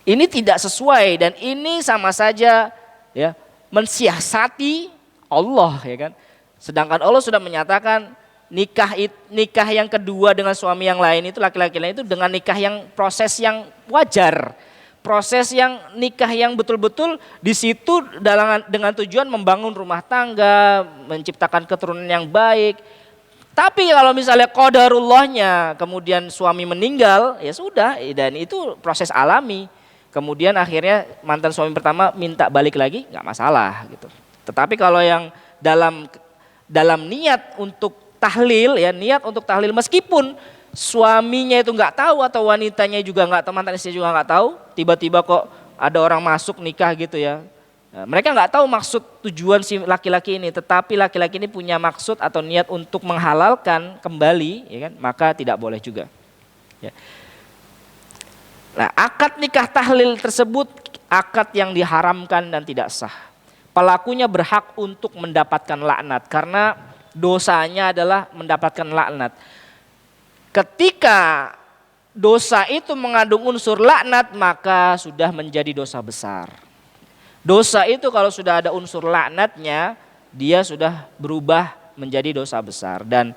Ini tidak sesuai dan ini sama saja ya mensiasati Allah ya kan. Sedangkan Allah sudah menyatakan nikah yang kedua dengan suami yang lain itu laki-laki lain itu dengan nikah yang proses yang wajar. Proses yang nikah yang betul-betul di situ dengan tujuan membangun rumah tangga, menciptakan keturunan yang baik. Tapi kalau misalnya qadarullahnya kemudian suami meninggal, ya sudah dan itu proses alami. Kemudian akhirnya mantan suami pertama minta balik lagi, nggak masalah gitu. Tetapi kalau yang dalam niat untuk tahlil ya, niat untuk tahlil meskipun suaminya itu nggak tahu atau wanitanya juga nggak tahu, mantan istri juga nggak tahu, tiba-tiba kok ada orang masuk nikah gitu ya. Mereka nggak tahu maksud tujuan si laki-laki ini, tetapi laki-laki ini punya maksud atau niat untuk menghalalkan kembali, ya kan? Maka tidak boleh juga. Ya. Nah, akad nikah tahlil tersebut akad yang diharamkan dan tidak sah. Pelakunya berhak untuk mendapatkan laknat karena dosanya adalah mendapatkan laknat. Ketika dosa itu mengandung unsur laknat maka sudah menjadi dosa besar. Dosa itu kalau sudah ada unsur laknatnya dia sudah berubah menjadi dosa besar dan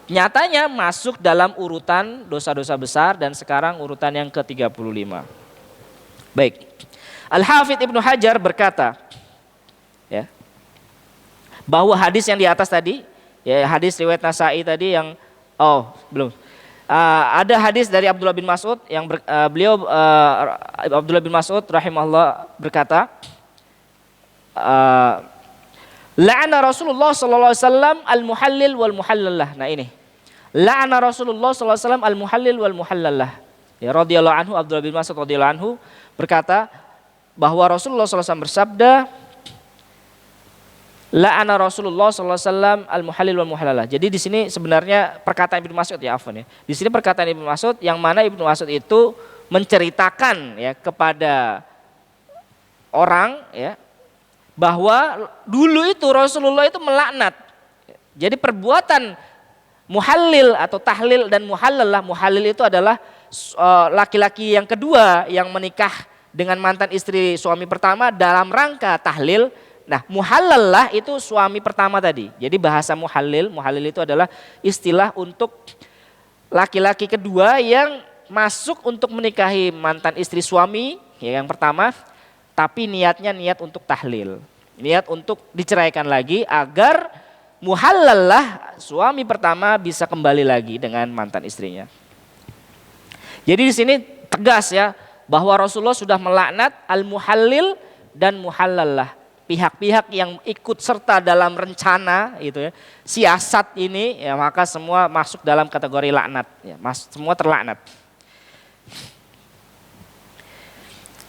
nyatanya masuk dalam urutan dosa-dosa besar dan sekarang urutan yang ke-35. Baik. Al-Hafidz Ibnu Hajar berkata ya, bahwa hadis yang di atas tadi ya hadis riwayat Nasai tadi yang belum. Ada hadis dari Abdullah bin Mas'ud yang Abdullah bin Mas'ud rahimahullah berkata, la'ana Rasulullah sallallahu alaihi wasallam al-muhallil wal muhallallah. Nah ini. La'ana Rasulullah sallallahu alaihi wasallam al-muhallil wal muhallallah. Ya radhiyallahu anhu, Abdullah bin Mas'ud radhiyallahu anhu berkata bahwa Rasulullah sallallahu alaihi wasallam bersabda, la'ana Rasulullah sallallahu alaihi wasallam al-muhallil wal muhallalah. Jadi di sini sebenarnya perkataan Ibnu Mas'ud ya, afwan ya. Di sini perkataan Ibnu Mas'ud yang mana Ibnu Mas'ud itu menceritakan ya kepada orang ya bahwa dulu itu Rasulullah itu melaknat. Jadi perbuatan muhallil atau tahlil dan muhallalah. Muhallil itu adalah laki-laki yang kedua yang menikah dengan mantan istri suami pertama dalam rangka tahlil. Nah, muhallalah itu suami pertama tadi. Jadi bahasa muhallil itu adalah istilah untuk laki-laki kedua yang masuk untuk menikahi mantan istri suami ya, yang pertama, tapi niatnya niat untuk tahlil. Niat untuk diceraikan lagi agar muhallalah suami pertama bisa kembali lagi dengan mantan istrinya. Jadi di sini tegas ya bahwa Rasulullah sudah melaknat al-muhallil dan muhallalah. Pihak-pihak yang ikut serta dalam rencana itu ya, siasat ini ya, maka semua masuk dalam kategori laknat ya, semua terlaknat.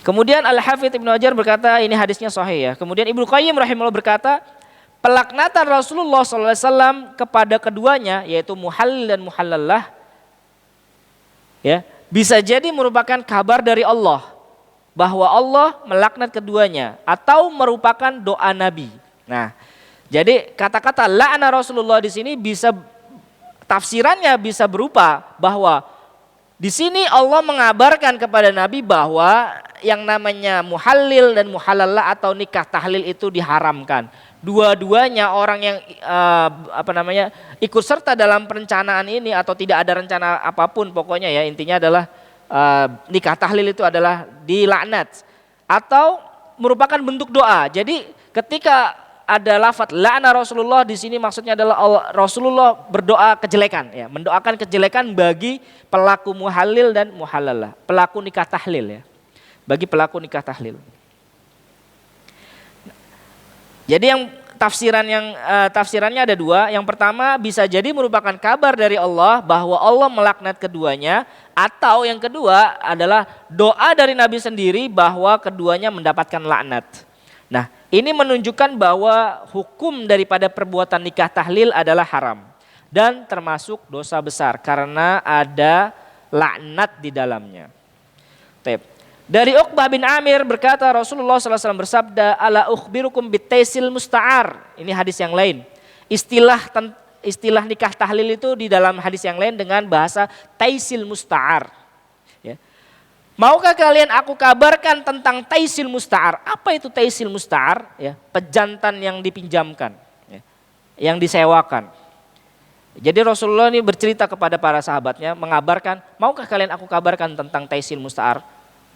Kemudian Al-Hafidz Ibnu Hajar berkata ini hadisnya sahih ya. Kemudian Ibnu Qayyim rahimahullah berkata pelaknatan Rasulullah SAW kepada keduanya yaitu muhallil dan muhallalah ya, bisa jadi merupakan kabar dari Allah bahwa Allah melaknat keduanya atau merupakan doa Nabi. Nah, jadi kata-kata la'na Rasulullah di sini bisa tafsirannya bisa berupa bahwa di sini Allah mengabarkan kepada Nabi bahwa yang namanya muhallil dan muhallalah atau nikah tahlil itu diharamkan. Dua-duanya orang yang ikut serta dalam perencanaan ini atau tidak ada rencana apapun pokoknya ya, intinya adalah nikah tahlil itu adalah dilaknat atau merupakan bentuk doa. Jadi ketika ada lafaz la'na Rasulullah di sini maksudnya adalah Rasulullah berdoa kejelekan ya, mendoakan kejelekan bagi pelaku muhallil dan muhallalah, pelaku nikah tahlil ya. Bagi pelaku nikah tahlil. Jadi yang tafsirannya ada dua. Yang pertama bisa jadi merupakan kabar dari Allah bahwa Allah melaknat keduanya, atau yang kedua adalah doa dari Nabi sendiri bahwa keduanya mendapatkan laknat. Nah, ini menunjukkan bahwa hukum daripada perbuatan nikah tahlil adalah haram dan termasuk dosa besar karena ada laknat di dalamnya. Dari Uqbah bin Amir berkata Rasulullah SAW bersabda, ala ukhbirukum bitaisil musta'ar. Ini hadis yang lain. Istilah nikah tahlil itu di dalam hadis yang lain dengan bahasa taisil musta'ar. Ya. Maukah kalian aku kabarkan tentang taisil musta'ar? Apa itu taisil musta'ar? Ya, pejantan yang dipinjamkan, ya, yang disewakan. Jadi Rasulullah ini bercerita kepada para sahabatnya, mengabarkan, maukah kalian aku kabarkan tentang taisil musta'ar?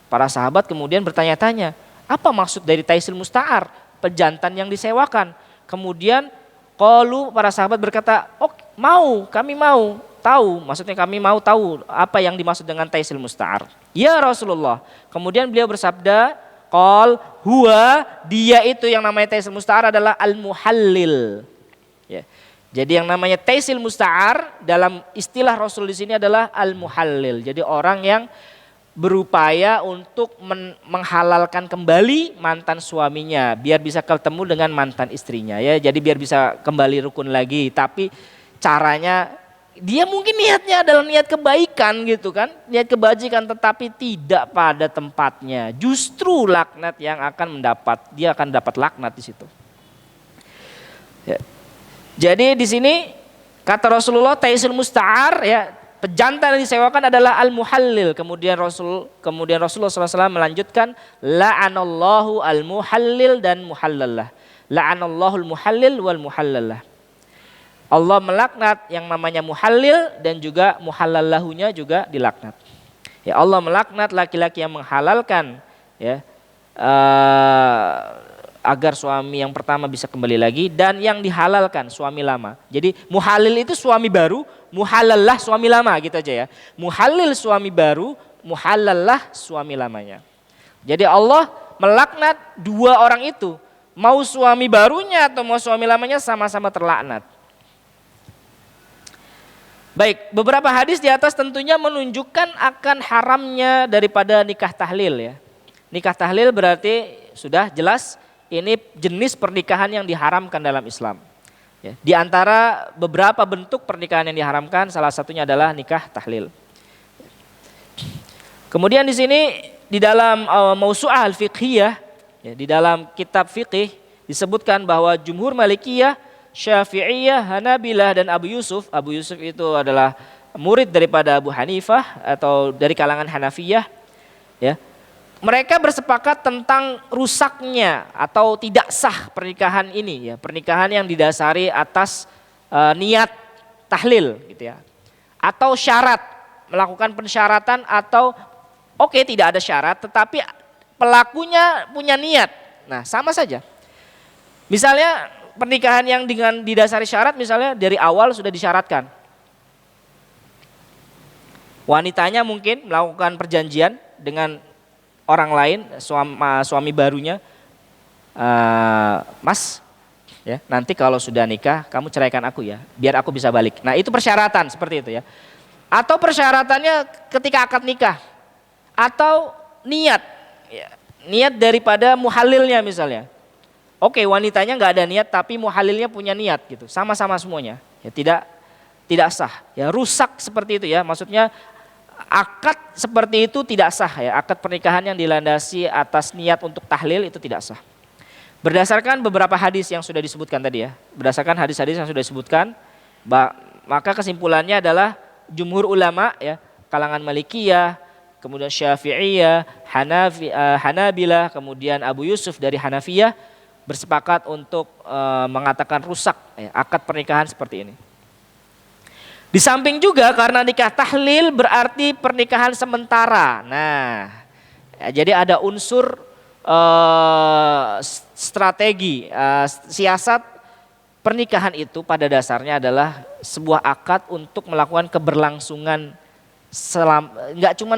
Para sahabat kemudian bertanya-tanya, apa maksud dari taisil musta'ar? Pejantan yang disewakan. Kemudian para sahabat berkata, oh kami mau tahu, maksudnya kami mau tahu apa yang dimaksud dengan taisil musta'ar. Ya Rasulullah. Kemudian beliau bersabda, dia itu yang namanya taisil musta'ar adalah al-muhallil. Ya. Jadi yang namanya taisil musta'ar dalam istilah Rasul di sini adalah al-muhallil. Jadi orang yang berupaya untuk menghalalkan kembali mantan suaminya biar bisa ketemu dengan mantan istrinya ya. Jadi biar bisa kembali rukun lagi, tapi caranya dia mungkin niatnya adalah niat kebaikan gitu kan, niat kebajikan, tetapi tidak pada tempatnya. Justru laknat yang akan dia akan dapat laknat di situ. Ya. Jadi di sini kata Rasulullah taisil musta'ar ya, pejantan yang disewakan adalah al-muhallil. Kemudian Rasulullah SAW melanjutkan la'anallahu al-muhallil dan muhallalah. La'anallahu al-muhallil wal muhallalah. Allah melaknat yang namanya muhallil dan juga muhallallahunya juga dilaknat. Ya, Allah melaknat laki-laki yang menghalalkan ya agar suami yang pertama bisa kembali lagi, dan yang dihalalkan suami lama. Jadi muhallil itu suami baru, muhallalah suami lama gitu aja ya. Muhallil suami baru, muhallalah suami lamanya. Jadi Allah melaknat dua orang itu, mau suami barunya atau mau suami lamanya sama-sama terlaknat. Baik, beberapa hadis di atas tentunya menunjukkan akan haramnya daripada nikah tahlil ya. Nikah tahlil berarti sudah jelas ini jenis pernikahan yang diharamkan dalam Islam. Ya, di antara beberapa bentuk pernikahan yang diharamkan, salah satunya adalah nikah tahlil. Kemudian di sini di dalam Mausu'ah al-Fiqhiyah, ya, di dalam kitab fikih disebutkan bahwa jumhur Malikiyah, Syafi'iyah, Hanabilah dan Abu Yusuf. Abu Yusuf itu adalah murid daripada Abu Hanifah atau dari kalangan Hanafiyah, ya. Mereka bersepakat tentang rusaknya atau tidak sah pernikahan ini, ya. Pernikahan yang didasari atas niat tahlil, gitu ya. Atau syarat, melakukan pensyaratan atau oke, tidak ada syarat tetapi pelakunya punya niat. Nah, sama saja. Misalnya pernikahan yang dengan didasari syarat, misalnya dari awal sudah disyaratkan. Wanitanya mungkin melakukan perjanjian dengan orang lain, suami barunya, Mas, ya, nanti kalau sudah nikah kamu ceraikan aku ya, biar aku bisa balik. Nah, itu persyaratan seperti itu ya. Atau persyaratannya ketika akad nikah, atau niat, ya, niat daripada muhalilnya misalnya. Oke, wanitanya nggak ada niat tapi muhalilnya punya niat gitu, sama-sama semuanya. Ya tidak sah, ya rusak seperti itu ya. Maksudnya akad seperti itu tidak sah ya, akad pernikahan yang dilandasi atas niat untuk tahlil itu tidak sah. Berdasarkan beberapa hadis yang sudah disebutkan tadi ya, berdasarkan hadis-hadis yang sudah disebutkan, maka kesimpulannya adalah jumhur ulama ya, kalangan Malikiyah, kemudian Syafi'iyah, Hanabilah, kemudian Abu Yusuf dari Hanafiyah bersepakat untuk mengatakan rusak ya, akad pernikahan seperti ini. Di samping juga karena nikah tahlil berarti pernikahan sementara. Nah, ya, jadi ada unsur strategi, siasat pernikahan itu pada dasarnya adalah sebuah akad untuk melakukan keberlangsungan nggak cuma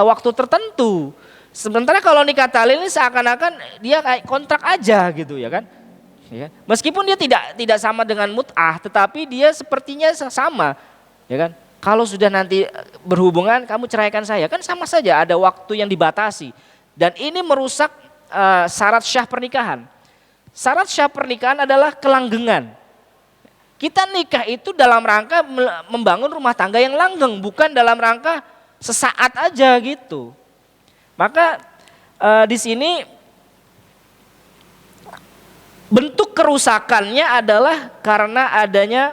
waktu tertentu. Sementara kalau nikah tahlil ini seakan-akan dia kayak kontrak aja gitu ya kan. Ya, meskipun dia tidak sama dengan mut'ah, tetapi dia sepertinya sama, ya kan? Kalau sudah nanti berhubungan, kamu ceraikan saya, kan sama saja ada waktu yang dibatasi, dan ini merusak syarat syah pernikahan. Syarat syah pernikahan adalah kelanggengan. Kita nikah itu dalam rangka membangun rumah tangga yang langgeng, bukan dalam rangka sesaat aja gitu. Maka di sini bentuk kerusakannya adalah karena adanya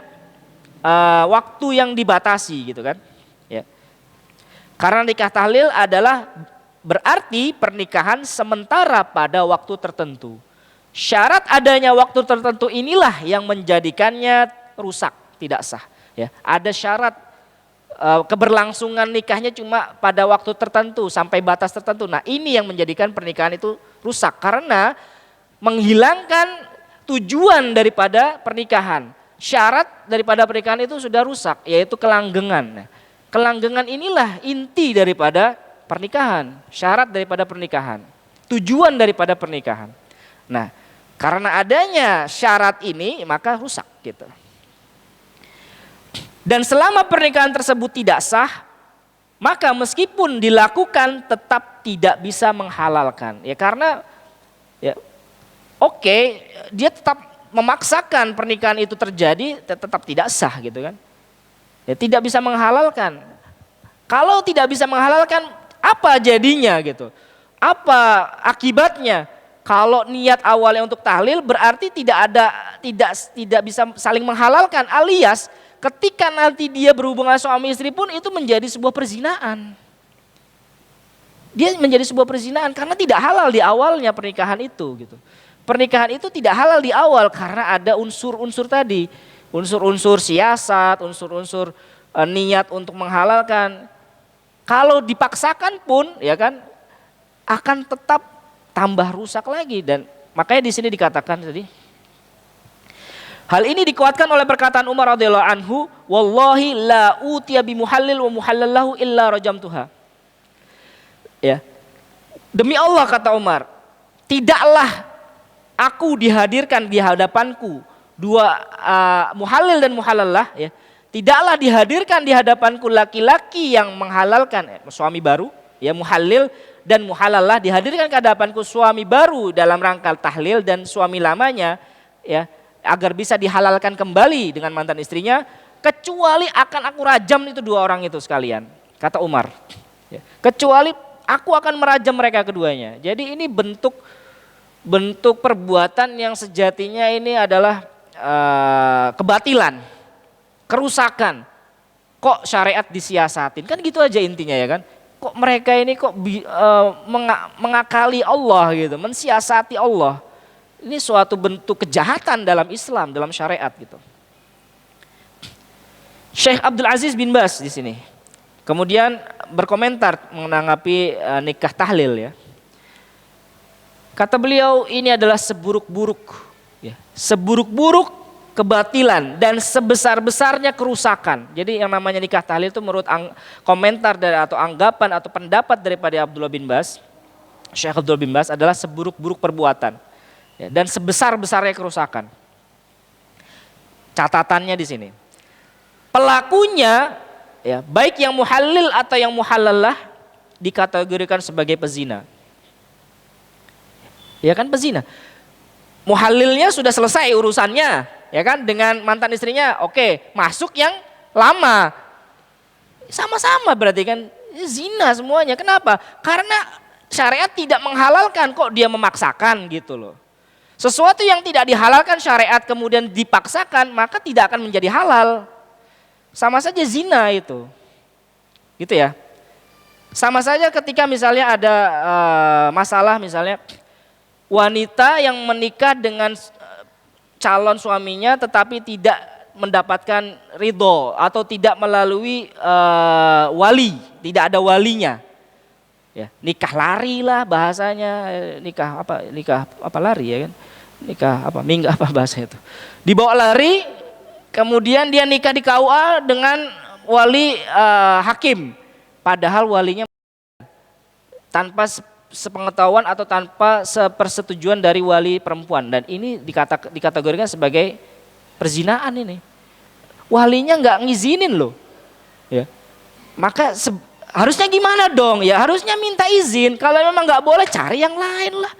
waktu yang dibatasi gitu kan. Ya. Karena nikah tahlil adalah berarti pernikahan sementara pada waktu tertentu. Syarat adanya waktu tertentu inilah yang menjadikannya rusak, tidak sah. Ya. Ada syarat keberlangsungan nikahnya cuma pada waktu tertentu sampai batas tertentu. Nah, ini yang menjadikan pernikahan itu rusak karena menghilangkan tujuan daripada pernikahan. Syarat daripada pernikahan itu sudah rusak, yaitu kelanggengan. Nah, kelanggengan inilah inti daripada pernikahan, syarat daripada pernikahan, tujuan daripada pernikahan. Nah, karena adanya syarat ini maka rusak gitu. Dan selama pernikahan tersebut tidak sah, maka meskipun dilakukan tetap tidak bisa menghalalkan. Ya karena ya oke, dia tetap memaksakan pernikahan itu terjadi, tetap tidak sah gitu kan. Ya tidak bisa menghalalkan. Kalau tidak bisa menghalalkan, apa jadinya gitu? Apa akibatnya? Kalau niat awalnya untuk tahlil berarti tidak bisa saling menghalalkan, alias ketika nanti dia berhubungan suami istri pun itu menjadi sebuah perzinaan. Dia menjadi sebuah perzinaan karena tidak halal di awalnya pernikahan itu gitu. Pernikahan itu tidak halal di awal karena ada unsur-unsur tadi, unsur-unsur siasat, unsur-unsur niat untuk menghalalkan. Kalau dipaksakan pun ya kan akan tetap tambah rusak lagi, dan makanya di sini dikatakan tadi. Hal ini dikuatkan oleh perkataan Umar radhiyallahu anhu, wallahi la utiya bi muhallil wa muhallallahu illa rajamtuha. Ya. Demi Allah kata Umar, tidaklah aku dihadirkan di hadapanku dua muhallil dan muhalallah ya. Tidaklah dihadirkan di hadapanku laki-laki yang menghalalkan suami baru ya, muhallil dan muhalallah dihadirkan ke hadapanku suami baru dalam rangka tahlil dan suami lamanya ya, agar bisa dihalalkan kembali dengan mantan istrinya, kecuali akan aku rajam itu dua orang itu sekalian, kata Umar. Ya, kecuali aku akan merajam mereka keduanya. Jadi ini bentuk perbuatan yang sejatinya ini adalah kebatilan, kerusakan. Kok syariat disiasatin? Kan gitu aja intinya ya kan. Kok mereka ini kok mengakali Allah gitu, mensiasati Allah. Ini suatu bentuk kejahatan dalam Islam, dalam syariat gitu. Syekh Abdul Aziz bin Baz di sini kemudian berkomentar menanggapi nikah tahlil ya. Kata beliau, ini adalah seburuk-buruk ya, seburuk-buruk kebatilan dan sebesar-besarnya kerusakan. Jadi yang namanya nikah tahlil itu menurut komentar dari atau anggapan atau pendapat daripada Abdullah bin Baz, Syekh Abdullah bin Baz adalah seburuk-buruk perbuatan ya, dan sebesar-besarnya kerusakan. Catatannya di sini, pelakunya ya, baik yang muhallil atau yang muhallalah dikategorikan sebagai pezina. Ya kan, pezina. Muhallilnya sudah selesai urusannya, ya kan, dengan mantan istrinya, oke, masuk yang lama. Sama-sama berarti kan zina semuanya. Kenapa? Karena syariat tidak menghalalkan, kok dia memaksakan gitu loh. Sesuatu yang tidak dihalalkan syariat kemudian dipaksakan, maka tidak akan menjadi halal. Sama saja zina itu. Gitu ya. Sama saja ketika misalnya ada masalah misalnya wanita yang menikah dengan calon suaminya tetapi tidak mendapatkan ridho atau tidak melalui wali, tidak ada walinya. Ya, nikah lari lah bahasanya, nikah apa lari ya kan? Nikah apa? Minggat apa bahasa itu? Dibawa lari, kemudian dia nikah di KUA dengan wali hakim. Padahal walinya tanpa sepengetahuan atau tanpa sepersetujuan dari wali perempuan, dan ini dikategorikan sebagai perzinaan ini. Walinya nggak ngizinin loh, ya. Maka harusnya gimana dong? Ya harusnya minta izin. Kalau memang nggak boleh, cari yang lain lah.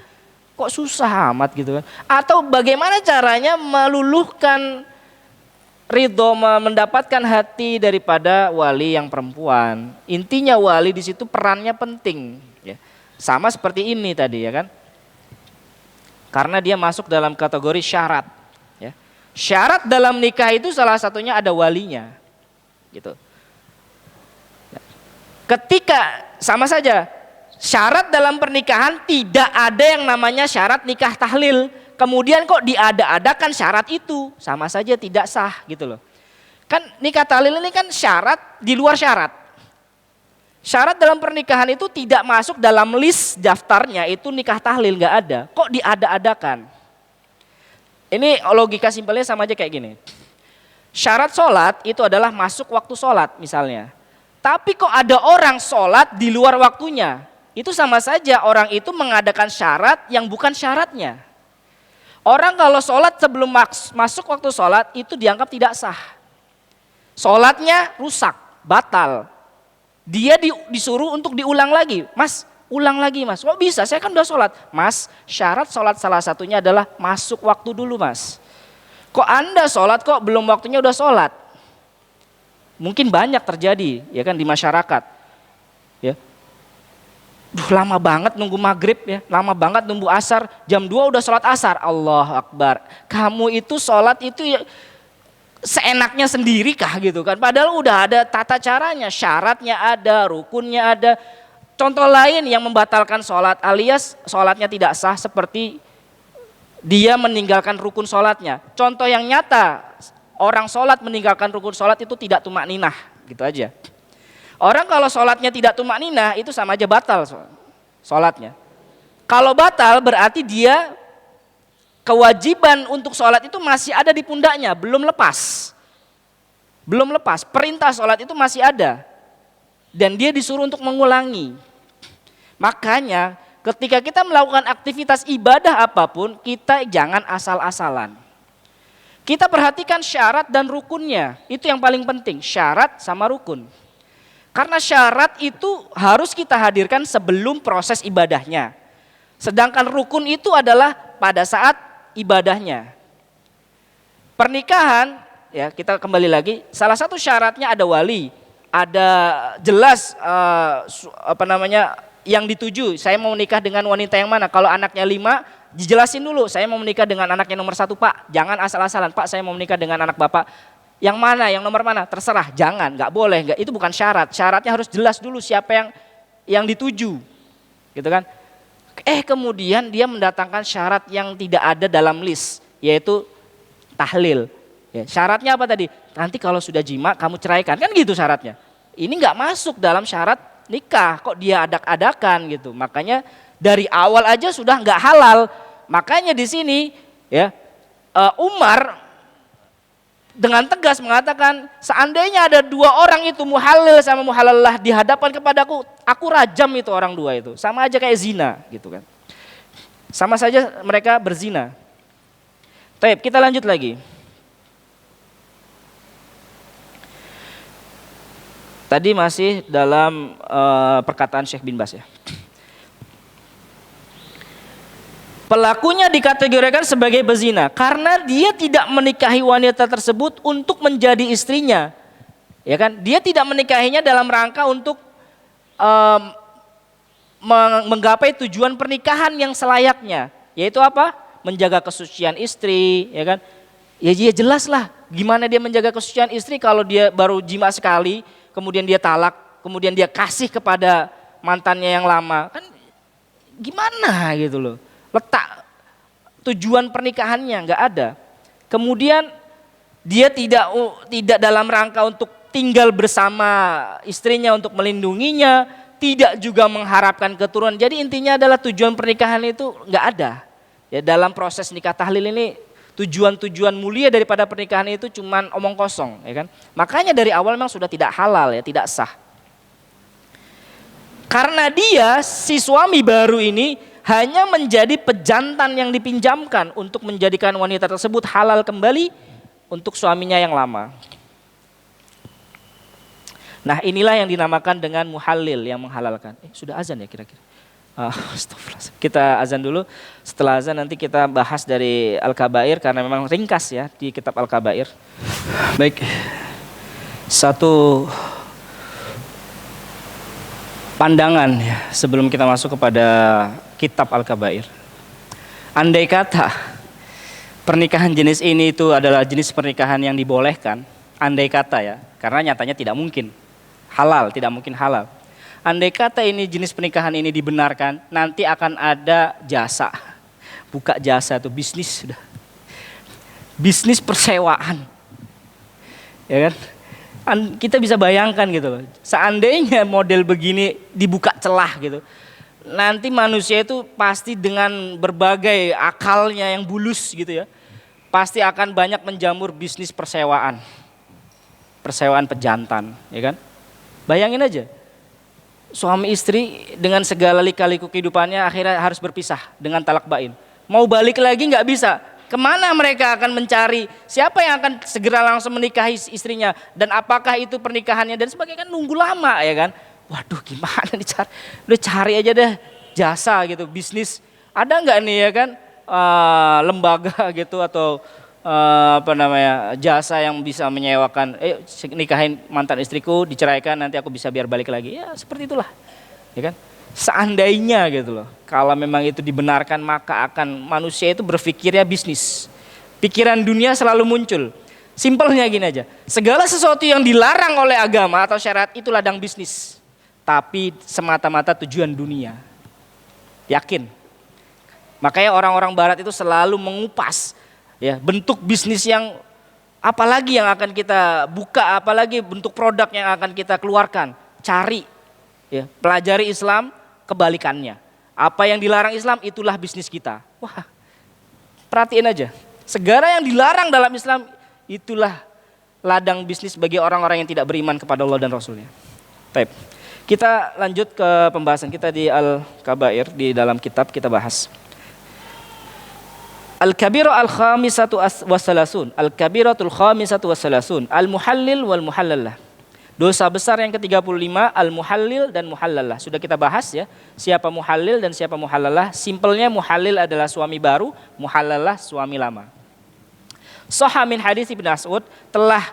Kok susah amat gitu kan? Atau bagaimana caranya meluluhkan ridho, mendapatkan hati daripada wali yang perempuan. Intinya wali di situ perannya penting. Sama seperti ini tadi ya kan, karena dia masuk dalam kategori syarat ya. Syarat dalam nikah itu salah satunya ada walinya gitu. Ketika sama saja syarat dalam pernikahan tidak ada yang namanya syarat nikah tahlil, kemudian kok diada-adakan syarat itu, sama saja tidak sah gitu loh. Kan nikah tahlil ini kan syarat di luar syarat. Syarat dalam pernikahan itu tidak masuk dalam list daftarnya, itu nikah tahlil, nggak ada. Kok diada-adakan? Ini logika simpelnya sama aja kayak gini. Syarat sholat itu adalah masuk waktu sholat misalnya. Tapi kok ada orang sholat di luar waktunya? Itu sama saja orang itu mengadakan syarat yang bukan syaratnya. Orang kalau sholat sebelum masuk waktu sholat itu dianggap tidak sah. Sholatnya rusak, batal. Dia disuruh untuk diulang lagi. Mas, ulang lagi mas. Kok bisa? Saya kan udah sholat. Mas, syarat sholat salah satunya adalah masuk waktu dulu mas. Kok Anda sholat kok belum waktunya udah sholat? Mungkin banyak terjadi ya kan di masyarakat. Ya. Lama banget nunggu maghrib ya. Lama banget nunggu asar. Jam 2 udah sholat asar. Allahu Akbar. Kamu itu sholat itu ya seenaknya sendiri kah gitu kan, padahal udah ada tata caranya, syaratnya ada, rukunnya ada. Contoh lain yang membatalkan sholat alias sholatnya tidak sah seperti dia meninggalkan rukun sholatnya. Contoh yang nyata, orang sholat meninggalkan rukun sholat itu tidak tumak ninah, gitu aja. Orang kalau sholatnya tidak tumak ninah itu sama aja batal sholatnya. Kalau batal berarti dia kewajiban untuk sholat itu masih ada di pundaknya, belum lepas. Belum lepas, perintah sholat itu masih ada. Dan dia disuruh untuk mengulangi. Makanya ketika kita melakukan aktivitas ibadah apapun, kita jangan asal-asalan. Kita perhatikan syarat dan rukunnya, itu yang paling penting, syarat sama rukun. Karena syarat itu harus kita hadirkan sebelum proses ibadahnya. Sedangkan rukun itu adalah pada saat ibadahnya. Pernikahan, ya kita kembali lagi, salah satu syaratnya ada wali, ada jelas yang dituju. Saya mau nikah dengan wanita yang mana? Kalau anaknya 5, Dijelasin dulu, saya mau menikah dengan anak yang nomor 1 Pak. Jangan asal-asalan, Pak saya mau menikah dengan anak Bapak. Yang mana, yang nomor mana? Terserah, jangan, nggak boleh, nggak, itu bukan syarat. Syaratnya harus jelas dulu siapa yang dituju, gitu kan? Kemudian dia mendatangkan syarat yang tidak ada dalam list, yaitu tahlil. Ya, syaratnya apa tadi? Nanti kalau sudah jima kamu ceraikan, kan gitu syaratnya. Ini nggak masuk dalam syarat nikah, kok dia adak-adakan gitu. Makanya dari awal aja sudah nggak halal. Makanya di sini ya Umar dengan tegas mengatakan, seandainya ada 2 orang itu muhalil sama muhalallah di hadapan kepadaku, aku rajam itu orang 2 itu. Sama aja kayak zina gitu kan. Sama saja mereka berzina. Baik, kita lanjut lagi. Tadi masih dalam perkataan Syekh bin Baz ya. Pelakunya dikategorikan sebagai bezina karena dia tidak menikahi wanita tersebut untuk menjadi istrinya. Ya kan? Dia tidak menikahinya dalam rangka untuk menggapai tujuan pernikahan yang selayaknya, yaitu apa? Menjaga kesucian istri, ya kan? Ya jelas lah, gimana dia menjaga kesucian istri kalau dia baru jima sekali, kemudian dia talak, kemudian dia kasih kepada mantannya yang lama, kan gimana gitu loh. Letak tujuan pernikahannya nggak ada. Kemudian dia tidak dalam rangka untuk tinggal bersama istrinya untuk melindunginya, tidak juga mengharapkan keturunan. Jadi intinya adalah tujuan pernikahan itu nggak ada. Ya, dalam proses nikah tahlil ini tujuan-tujuan mulia daripada pernikahan itu cuman omong kosong, ya kan? Makanya dari awal memang sudah tidak halal ya, tidak sah. Karena dia si suami baru ini hanya menjadi pejantan yang dipinjamkan untuk menjadikan wanita tersebut halal kembali untuk suaminya yang lama. Nah, inilah yang dinamakan dengan muhallil, yang menghalalkan. Sudah azan ya kira-kira? Astagfirullah. Kita azan dulu, setelah azan nanti kita bahas dari Al-Kabair karena memang ringkas ya di kitab Al-Kabair. Baik, satu pandangan ya sebelum kita masuk kepada kitab Al-Kabair. Andai kata pernikahan jenis ini itu adalah jenis pernikahan yang dibolehkan, andai kata ya, karena nyatanya tidak mungkin halal, tidak mungkin halal. Andai kata ini jenis pernikahan ini dibenarkan, nanti akan ada jasa, buka jasa itu bisnis sudah, bisnis persewaan, ya kan? Kita bisa bayangkan gitu loh, seandainya model begini dibuka celah gitu, nanti manusia itu pasti dengan berbagai akalnya yang bulus gitu ya, pasti akan banyak menjamur bisnis persewaan pejantan, ya kan? Bayangin aja. Suami istri dengan segala lika-liku kehidupannya akhirnya harus berpisah dengan talak bain. Mau balik lagi nggak bisa. Kemana mereka akan mencari? Siapa yang akan segera langsung menikahi istrinya? Dan apakah itu pernikahannya dan sebagainya? Kan nunggu lama ya kan? Waduh gimana dicari? Udah cari aja deh jasa gitu, bisnis. Ada nggak nih ya kan lembaga gitu atau jasa yang bisa menyewakan, nikahin mantan istriku, diceraikan, nanti aku bisa biar balik lagi. Ya seperti itulah, ya kan? Seandainya gitu loh, kalau memang itu dibenarkan maka akan manusia itu berpikirnya bisnis. Pikiran dunia selalu muncul. Simpelnya gini aja, segala sesuatu yang dilarang oleh agama atau syariat itu ladang bisnis. Tapi semata-mata tujuan dunia. Yakin. Makanya orang-orang barat itu selalu mengupas ya, bentuk bisnis yang apalagi yang akan kita buka, apalagi bentuk produk yang akan kita keluarkan. Cari, ya, pelajari Islam, kebalikannya. Apa yang dilarang Islam itulah bisnis kita. Wah, perhatiin aja. Segala yang dilarang dalam Islam itulah ladang bisnis bagi orang-orang yang tidak beriman kepada Allah dan Rasulnya. Baik, kita lanjut ke pembahasan kita di Al-Kabair, di dalam kitab kita bahas. Al-Kabira al-khamisatu wassalasun. Al-Kabiratul khamisatu wassalasun. Al-muhallil wal muhallallah. Dosa besar yang ke-35, al-muhallil dan muhallallah. Sudah kita bahas ya, siapa muhallil dan siapa muhallallah. Simpelnya muhallil adalah suami baru, muhallallah suami lama. Shahha min hadis Ibnu Mas'ud, telah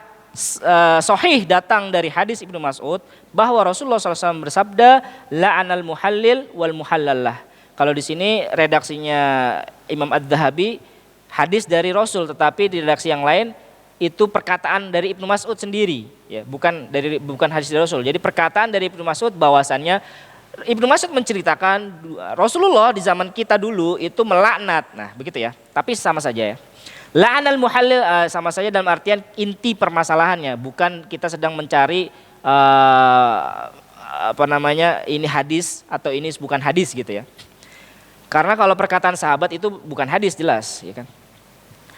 sahih datang dari hadis Ibnu Mas'ud bahwa Rasulullah SAW bersabda, la'anal muhallil wal muhallallah. Kalau di sini redaksinya Imam Adz-Dzahabi hadis dari Rasul, tetapi di redaksi yang lain itu perkataan dari Ibnu Mas'ud sendiri, ya, bukan hadis dari Rasul. Jadi perkataan dari Ibnu Mas'ud bahwasannya Ibnu Mas'ud menceritakan Rasulullah di zaman kita dulu itu melaknat. Nah, begitu ya. Tapi sama saja ya. La'anal muhallil sama saja dalam artian inti permasalahannya, bukan kita sedang mencari ini hadis atau ini bukan hadis gitu ya. Karena kalau perkataan sahabat itu bukan hadis jelas, ya kan.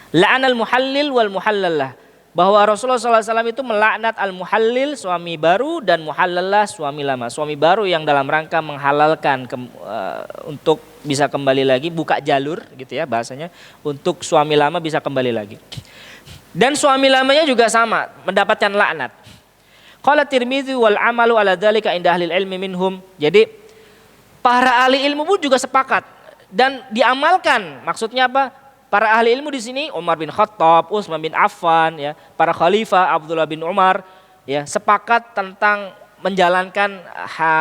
La'anal muhallil wal muhallallah, bahwa Rasulullah SAW itu melaknat al-muhallil suami baru dan muhallallah suami lama. Suami baru yang dalam rangka menghalalkan untuk bisa kembali lagi, buka jalur gitu ya bahasanya, untuk suami lama bisa kembali lagi. Dan suami lamanya juga sama mendapatkan laknat. Qala Tirmidzi wal amalu ala dzalika inda ahli ilmi minhum. Jadi para ahli ilmu pun juga sepakat dan diamalkan. Maksudnya apa? Para ahli ilmu di sini Umar bin Khattab, Utsman bin Affan, ya, para khalifah Abdullah bin Umar, ya, sepakat tentang menjalankan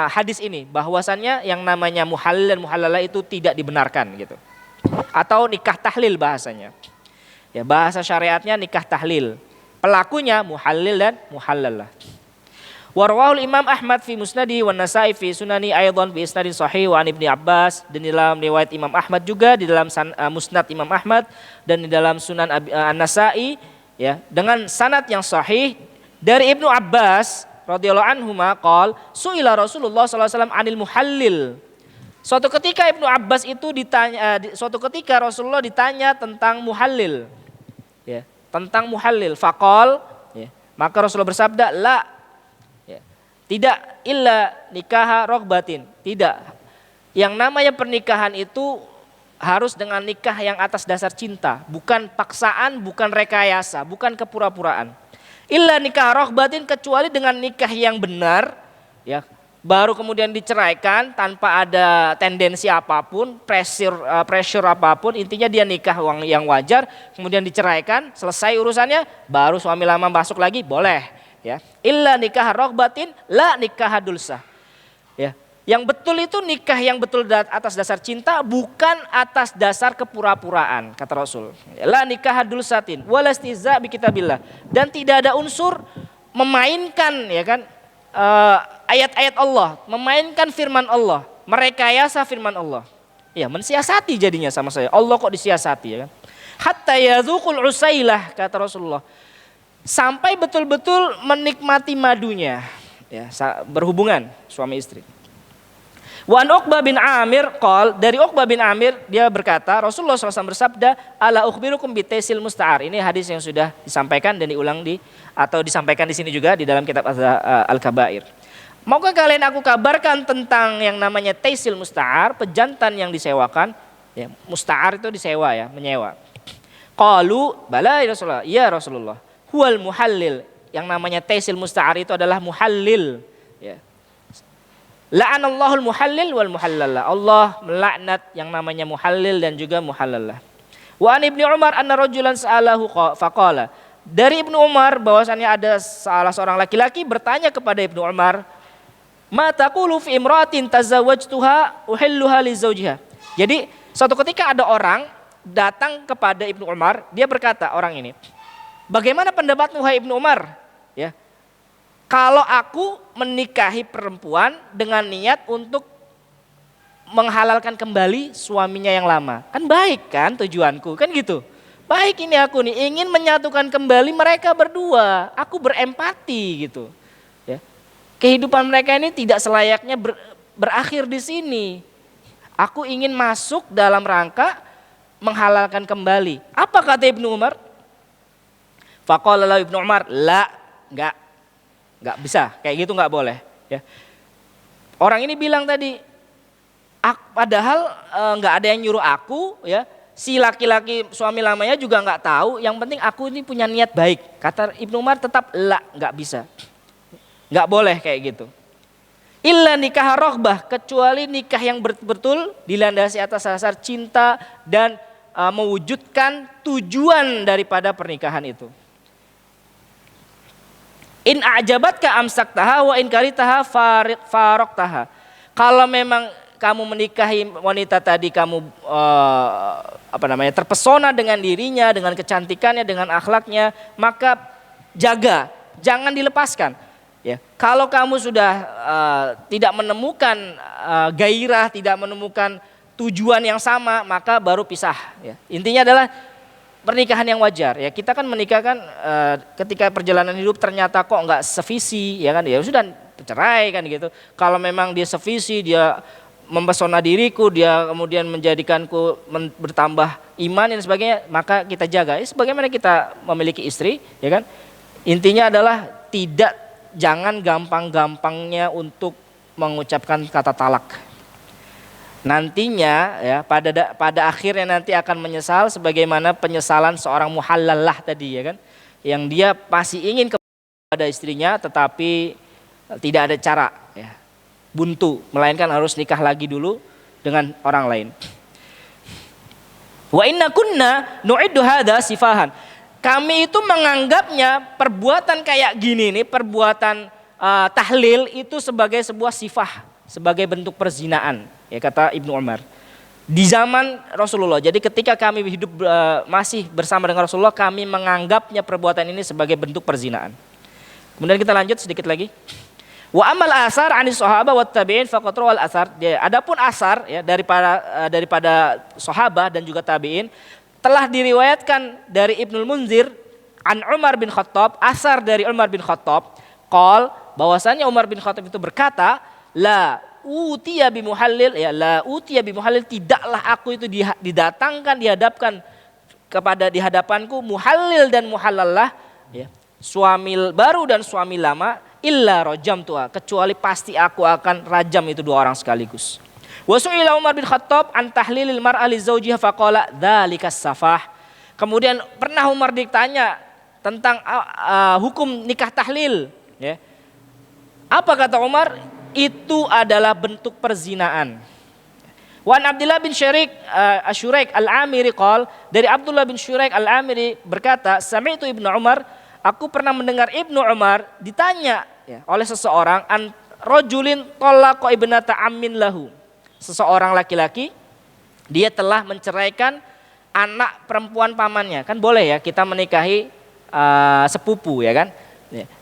hadis ini, bahwasannya yang namanya muhallil dan muhallalah itu tidak dibenarkan gitu. Atau nikah tahlil bahasanya. Ya, bahasa syariatnya nikah tahlil. Pelakunya muhallil dan muhallalah. Warwahul Imam Ahmad fi Musnadi wa Nasa'i fi Sunani aidan bi isnadin sahih wa an Ibnu Abbas, dan di dalam riwayat Imam Ahmad juga di dalam Musnad Imam Ahmad dan di dalam Sunan An-Nasa'i, ya, dengan sanad yang sahih dari Ibnu Abbas radhiyallahu anhuma qol suila Rasulullah sallallahu alaihi wasallam anil muhallil. Suatu ketika Ibnu Abbas itu suatu ketika Rasulullah ditanya tentang muhallil, ya, tentang muhallil, faqol, ya, maka Rasulullah bersabda la, tidak, illa nikaha rogbatin. Tidak. Yang namanya pernikahan itu harus dengan nikah yang atas dasar cinta, bukan paksaan, bukan rekayasa, bukan kepura-puraan. Illa nikah rogbatin, kecuali dengan nikah yang benar, ya, baru kemudian diceraikan tanpa ada tendensi apapun, pressure apapun, intinya dia nikah yang wajar, kemudian diceraikan, selesai urusannya, baru suami lama masuk lagi, boleh. Ya, illa nikah rogbatin la nikah dulsah. Ya, yang betul itu nikah yang betul atas dasar cinta, bukan atas dasar kepura-puraan, kata Rasul. La nikah dulsatin walastiza bi kitabillah, dan tidak ada unsur memainkan, ya kan, ayat-ayat Allah, memainkan firman Allah, merekayasa firman Allah. Ya, mensiasati jadinya sama saya. Allah kok disiasati, ya kan? Hatta yazuqul usailah, kata Rasulullah. Sampai betul-betul menikmati madunya, ya, berhubungan suami istri. Wa an Uqbah bin Amir qol, dari Uqbah bin Amir dia berkata Rasulullah SAW bersabda ala ukhbirukum bitaisil musta'ar. Ini hadis yang sudah disampaikan dan disampaikan di sini juga di dalam kitab Al-Kabair. Maukah kalian aku kabarkan tentang yang namanya taisil musta'ar, pejantan yang disewakan, ya, musta'ar itu disewa, ya, menyewa. Qalu bala ya Rasulullah, ya Rasulullah. Huwal muhallil, yang namanya taisil musta'ar itu adalah muhallil, ya. La'anallahul muhallil wal muhallallah, Allah melaknat yang namanya muhallil dan juga muhallallah. Wa an Ibnu Umar anna rajulan sa'alahu faqala, dari Ibnu Umar bahwasannya ada salah seorang laki-laki bertanya kepada Ibnu Umar, ma taqulu fi imra'atin tazawwajtuha uhilluha li zawjiha. Jadi suatu ketika ada orang datang kepada Ibnu Umar, dia berkata, orang ini, bagaimana pendapatmu wahai Ibnu Umar? Ya, kalau aku menikahi perempuan dengan niat untuk menghalalkan kembali suaminya yang lama, kan baik kan tujuanku, kan gitu. Baik ini aku nih ingin menyatukan kembali mereka berdua, aku berempati gitu. Ya, kehidupan mereka ini tidak selayaknya berakhir di sini. Aku ingin masuk dalam rangka menghalalkan kembali. Apa kata Ibnu Umar? Faqala lahu Ibnu Umar, la, enggak bisa, kayak gitu enggak boleh, ya. Orang ini bilang tadi, padahal enggak ada yang nyuruh aku, ya. Si laki-laki suami lamanya juga enggak tahu, yang penting aku ini punya niat baik. Kata Ibnu Umar tetap la, enggak bisa. Enggak boleh kayak gitu. Illa nikah rohbah, kecuali nikah yang betul dilandasi atas dasar cinta dan mewujudkan tujuan daripada pernikahan itu. In a'jabatka amsaktaha wa in karitaha faraqtaha. Kalau memang kamu menikahi wanita tadi, kamu terpesona dengan dirinya, dengan kecantikannya, dengan akhlaknya, maka jaga, jangan dilepaskan. Ya, kalau kamu sudah tidak menemukan gairah, tidak menemukan tujuan yang sama, maka baru pisah. Ya. Intinya adalah pernikahan yang wajar. Ya, kita kan menikah kan ketika perjalanan hidup ternyata kok nggak sevisi, ya kan? Ya sudah cerai kan gitu. Kalau memang dia sevisi, dia mempesona diriku, dia kemudian menjadikanku bertambah iman dan sebagainya, maka kita jaga. Sebagaimana kita memiliki istri, ya kan? Intinya adalah jangan gampang-gampangnya untuk mengucapkan kata talak. Nantinya ya pada akhirnya nanti akan menyesal sebagaimana penyesalan seorang muhallalah tadi, ya kan, yang dia pasti ingin kepada istrinya tetapi tidak ada cara, ya, buntu, melainkan harus nikah lagi dulu dengan orang lain. Wa inna kunna nu'iddu hadza sifahan. Kami itu menganggapnya perbuatan kayak gini nih, perbuatan tahlil itu sebagai sebuah sifah, sebagai bentuk perzinaan, ya kata Ibnu Umar. Di zaman Rasulullah, jadi ketika kami hidup masih bersama dengan Rasulullah, kami menganggapnya perbuatan ini sebagai bentuk perzinaan. Kemudian kita lanjut sedikit lagi. Wa amal asar anis sahabah wat tabi'in faqad rawal asar. Adapun asar ya daripada sahabah dan juga tabi'in telah diriwayatkan dari Ibnul Munzir an Umar bin Khattab, asar dari Umar bin Khattab, qol, bahwasanya Umar bin Khattab itu berkata, la utiya bi muhallil, ya la utiya bi muhallil, tidaklah aku itu didatangkan, dihadapkan di hadapanku muhallil dan muhallallah, ya, suami baru dan suami lama, illa rajamtuha, kecuali pasti aku akan rajam itu dua orang sekaligus. Wa su'ila Umar bin Khattab an tahlilil mar'a li zawjiha faqala dzalika safah. Kemudian pernah Umar ditanya tentang hukum nikah tahlil, ya. Apa kata Umar? Itu adalah bentuk perzinaan. Wan Abdullah bin Syuraik Al-Amiri qol, dari Abdullah bin Syuraik Al-Amiri berkata, sami'tu Ibnu Umar, aku pernah mendengar Ibnu Umar ditanya, ya, oleh seseorang an rajulin talaqa ibnata ammin lahu. Seseorang laki-laki dia telah menceraikan anak perempuan pamannya. Kan boleh ya kita menikahi sepupu, ya kan?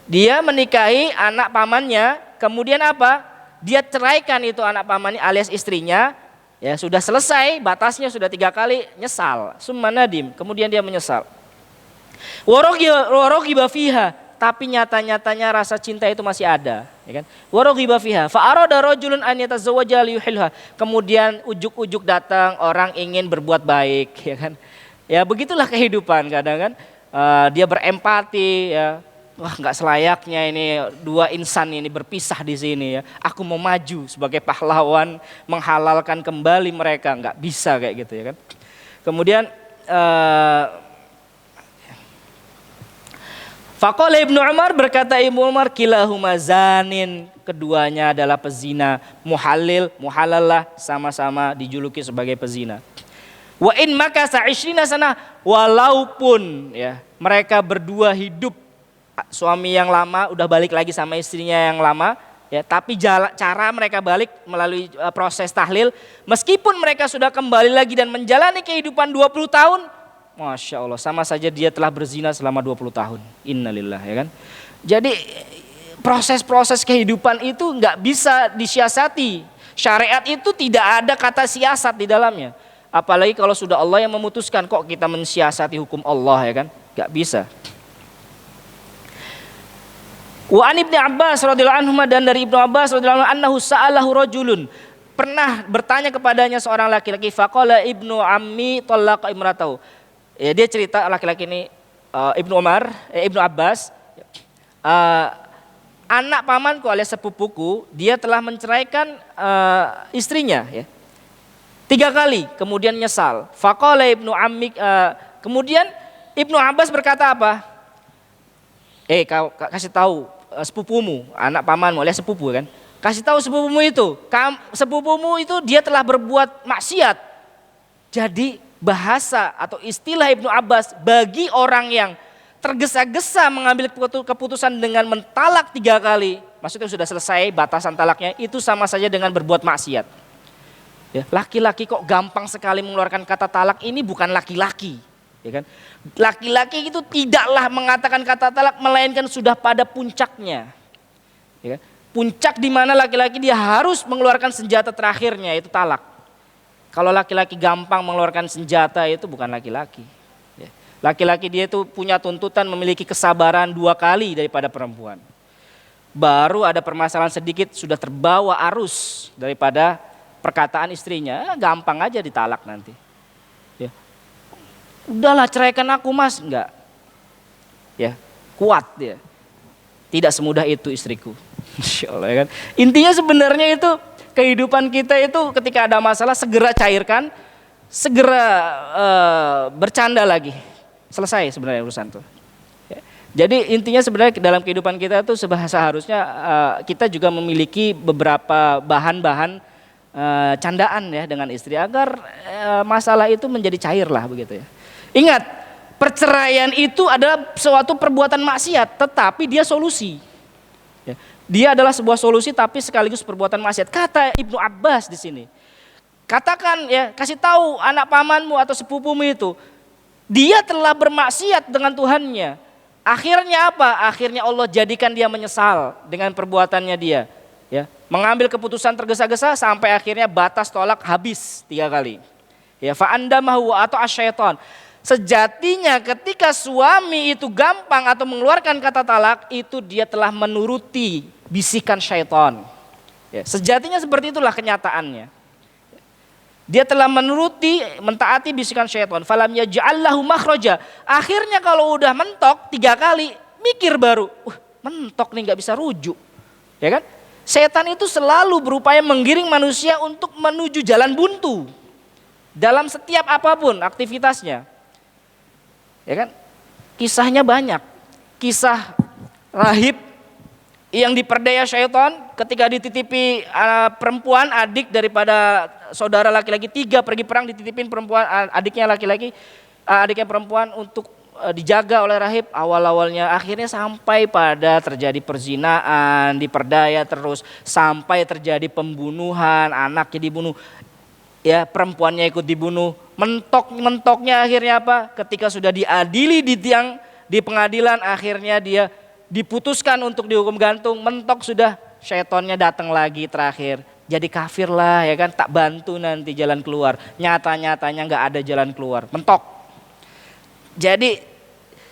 Dia menikahi anak pamannya, kemudian apa? Dia ceraikan itu anak pamannya alias istrinya, ya sudah selesai, batasnya sudah 3 kali, nyesal. Summa nadim, kemudian dia menyesal. Waraghiba fiha, tapi nyata-nyatanya rasa cinta itu masih ada, ya kan? Waraghiba fiha, fa arada rajulun an yatazawwaja liyuhilha. Kemudian ujuk-ujuk datang orang ingin berbuat baik, ya kan? Ya begitulah kehidupan kadang kan. Dia berempati, ya. Wah, nggak selayaknya ini dua insan ini berpisah di sini, ya. Aku mau maju sebagai pahlawan menghalalkan kembali mereka, nggak bisa kayak gitu, ya kan? Kemudian faqala Ibnu Umar, berkata Ibnu Umar, kilahuma zanin, keduanya adalah pezina, muhallil, muhalallah, sama-sama dijuluki sebagai pezina. Wa in makasa 20 sana, walaupun ya mereka berdua hidup, suami yang lama udah balik lagi sama istrinya yang lama, ya, tapi cara mereka balik melalui proses tahlil, meskipun mereka sudah kembali lagi dan menjalani kehidupan 20 tahun, Masya Allah, sama saja dia telah berzina selama 20 tahun. Innalillah, ya kan. Jadi proses-proses kehidupan itu nggak bisa disiasati. Syariat itu tidak ada kata siasat di dalamnya. Apalagi kalau sudah Allah yang memutuskan, kok kita mensiasati hukum Allah, ya kan? Nggak bisa. Wa an Ibnu Abbas radhiyallahu anhu, dan dari Ibnu Abbas radhiyallahu anhu, annahu sa'alahu rajulun, pernah bertanya kepadanya seorang laki-laki, faqala ibnu ammi talaqa imratahu. Ya, dia cerita laki-laki ini Ibnu Abbas, anak pamanku alias sepupuku, dia telah menceraikan istrinya, ya, 3 kali, kemudian nyesal. Faqala ibnu ammi, kemudian Ibnu Abbas berkata apa? Kasih tahu sepupumu, anak pamanmu alias sepupu kan? Kasih tahu sepupumu itu dia telah berbuat maksiat. Jadi bahasa atau istilah Ibnu Abbas bagi orang yang tergesa-gesa mengambil keputusan dengan mentalak 3 kali, maksudnya sudah selesai batasan talaknya, itu sama saja dengan berbuat maksiat. Ya, laki-laki kok gampang sekali mengeluarkan kata talak, ini bukan laki-laki. Ya kan? Laki-laki itu tidaklah mengatakan kata talak melainkan sudah pada puncaknya. Ya kan? Puncak di mana laki-laki dia harus mengeluarkan senjata terakhirnya, itu talak. Kalau laki-laki gampang mengeluarkan senjata itu bukan laki-laki. Ya. Laki-laki dia itu punya tuntutan memiliki kesabaran 2 kali daripada perempuan. Baru ada permasalahan sedikit sudah terbawa arus daripada perkataan istrinya, gampang aja ditalak nanti. Ya. Udahlah ceraikan aku mas, enggak. Ya, kuat dia. Tidak semudah itu istriku. Masya Allah, ya kan. Intinya sebenarnya itu kehidupan kita itu ketika ada masalah segera cairkan, segera bercanda lagi. Selesai sebenarnya urusan itu. Ya. Jadi intinya sebenarnya dalam kehidupan kita itu seharusnya kita juga memiliki beberapa bahan-bahan candaan ya dengan istri agar masalah itu menjadi cair lah begitu ya. Ingat, perceraian itu adalah suatu perbuatan maksiat, tetapi dia solusi. Ya. Dia adalah sebuah solusi tapi sekaligus perbuatan maksiat. Kata Ibnu Abbas di sini, katakan ya, kasih tahu anak pamanmu atau sepupumu itu, dia telah bermaksiat dengan Tuhannya. Akhirnya apa? Akhirnya Allah jadikan dia menyesal dengan perbuatannya dia. Ya, mengambil keputusan tergesa-gesa sampai akhirnya batas tolak habis 3 kali. Ya, fa'andamahu atau asyaiton. Sejatinya ketika suami itu gampang atau mengeluarkan kata talak, itu dia telah menuruti bisikan syaitan. Ya, sejatinya seperti itulah kenyataannya. Dia telah menuruti, mentaati bisikan syaitan. Falam yaj'allahu makhraja. Akhirnya kalau udah mentok 3 kali, mikir baru, mentok nih nggak bisa rujuk, ya kan? Setan itu selalu berupaya menggiring manusia untuk menuju jalan buntu dalam setiap apapun aktivitasnya. Ya kan? Kisahnya banyak. Kisah rahib yang diperdaya syaitan ketika dititipi perempuan, adik daripada saudara laki-laki 3 pergi perang, dititipin perempuan, adiknya laki-laki, adiknya perempuan untuk dijaga oleh rahib. Awal-awalnya akhirnya sampai pada terjadi perzinaan, diperdaya terus sampai terjadi pembunuhan, anaknya dibunuh, ya perempuannya ikut dibunuh. Mentoknya akhirnya apa? Ketika sudah diadili di pengadilan, akhirnya dia diputuskan untuk dihukum gantung. Mentok sudah, syaitonnya datang lagi terakhir. Jadi kafir lah ya kan, tak bantu nanti jalan keluar. Nyata-nyatanya nggak ada jalan keluar, mentok. Jadi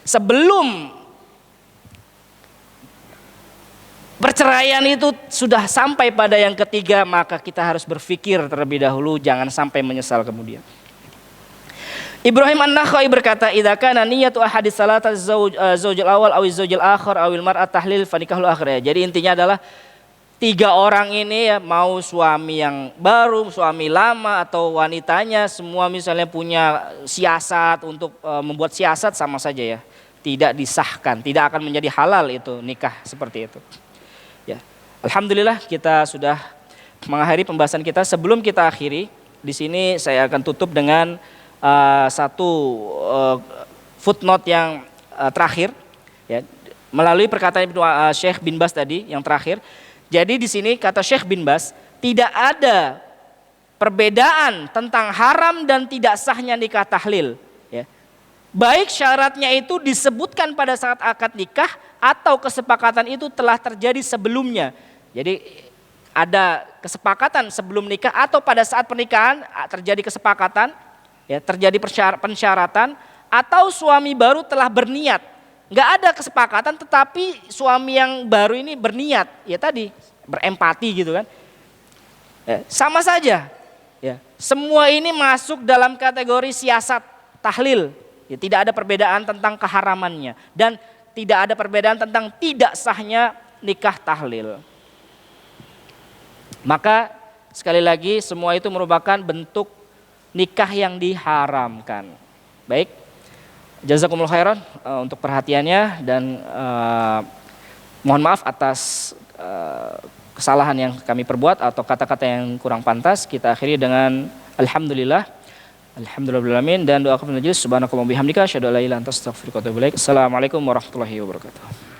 sebelum perceraian itu sudah sampai pada yang ketiga, maka kita harus berpikir terlebih dahulu, jangan sampai menyesal kemudian. Ibrahim An-Nakha'i berkata, "Idza kana niyatu ahadits salata zaujul awal aw zaujul akhir awil mar'at tahlil fa nikahul akhir." Jadi intinya adalah 3 orang ini ya, mau suami yang baru, suami lama atau wanitanya, semua misalnya punya siasat untuk membuat siasat, sama saja ya, tidak disahkan, tidak akan menjadi halal itu nikah seperti itu. Ya, alhamdulillah kita sudah mengakhiri pembahasan kita. Sebelum kita akhiri, di sini saya akan tutup dengan satu footnote yang terakhir, ya, melalui perkataan Syekh bin Baz tadi yang terakhir. Jadi di sini kata Syekh bin Baz, tidak ada perbedaan tentang haram dan tidak sahnya nikah tahlil. Ya. Baik syaratnya itu disebutkan pada saat akad nikah atau kesepakatan itu telah terjadi sebelumnya. Jadi ada kesepakatan sebelum nikah atau pada saat pernikahan terjadi kesepakatan, ya, terjadi pensyaratan, atau suami baru telah berniat. Nggak ada kesepakatan tetapi suami yang baru ini berniat, ya tadi berempati gitu kan, ya, sama saja, ya, semua ini masuk dalam kategori siasat tahlil, ya, tidak ada perbedaan tentang keharamannya dan tidak ada perbedaan tentang tidak sahnya nikah tahlil. Maka sekali lagi semua itu merupakan bentuk nikah yang diharamkan. Baik. Jazakumullah khairan untuk perhatiannya dan mohon maaf atas kesalahan yang kami perbuat atau kata-kata yang kurang pantas. Kita akhiri dengan alhamdulillah. Alhamdulillah dan doa kepada majelis subhanakallahumma bihamdika asyhadu an la ilaha illa anta astaghfiruka wa atubu ilaik. Assalamualaikum warahmatullahi wabarakatuh.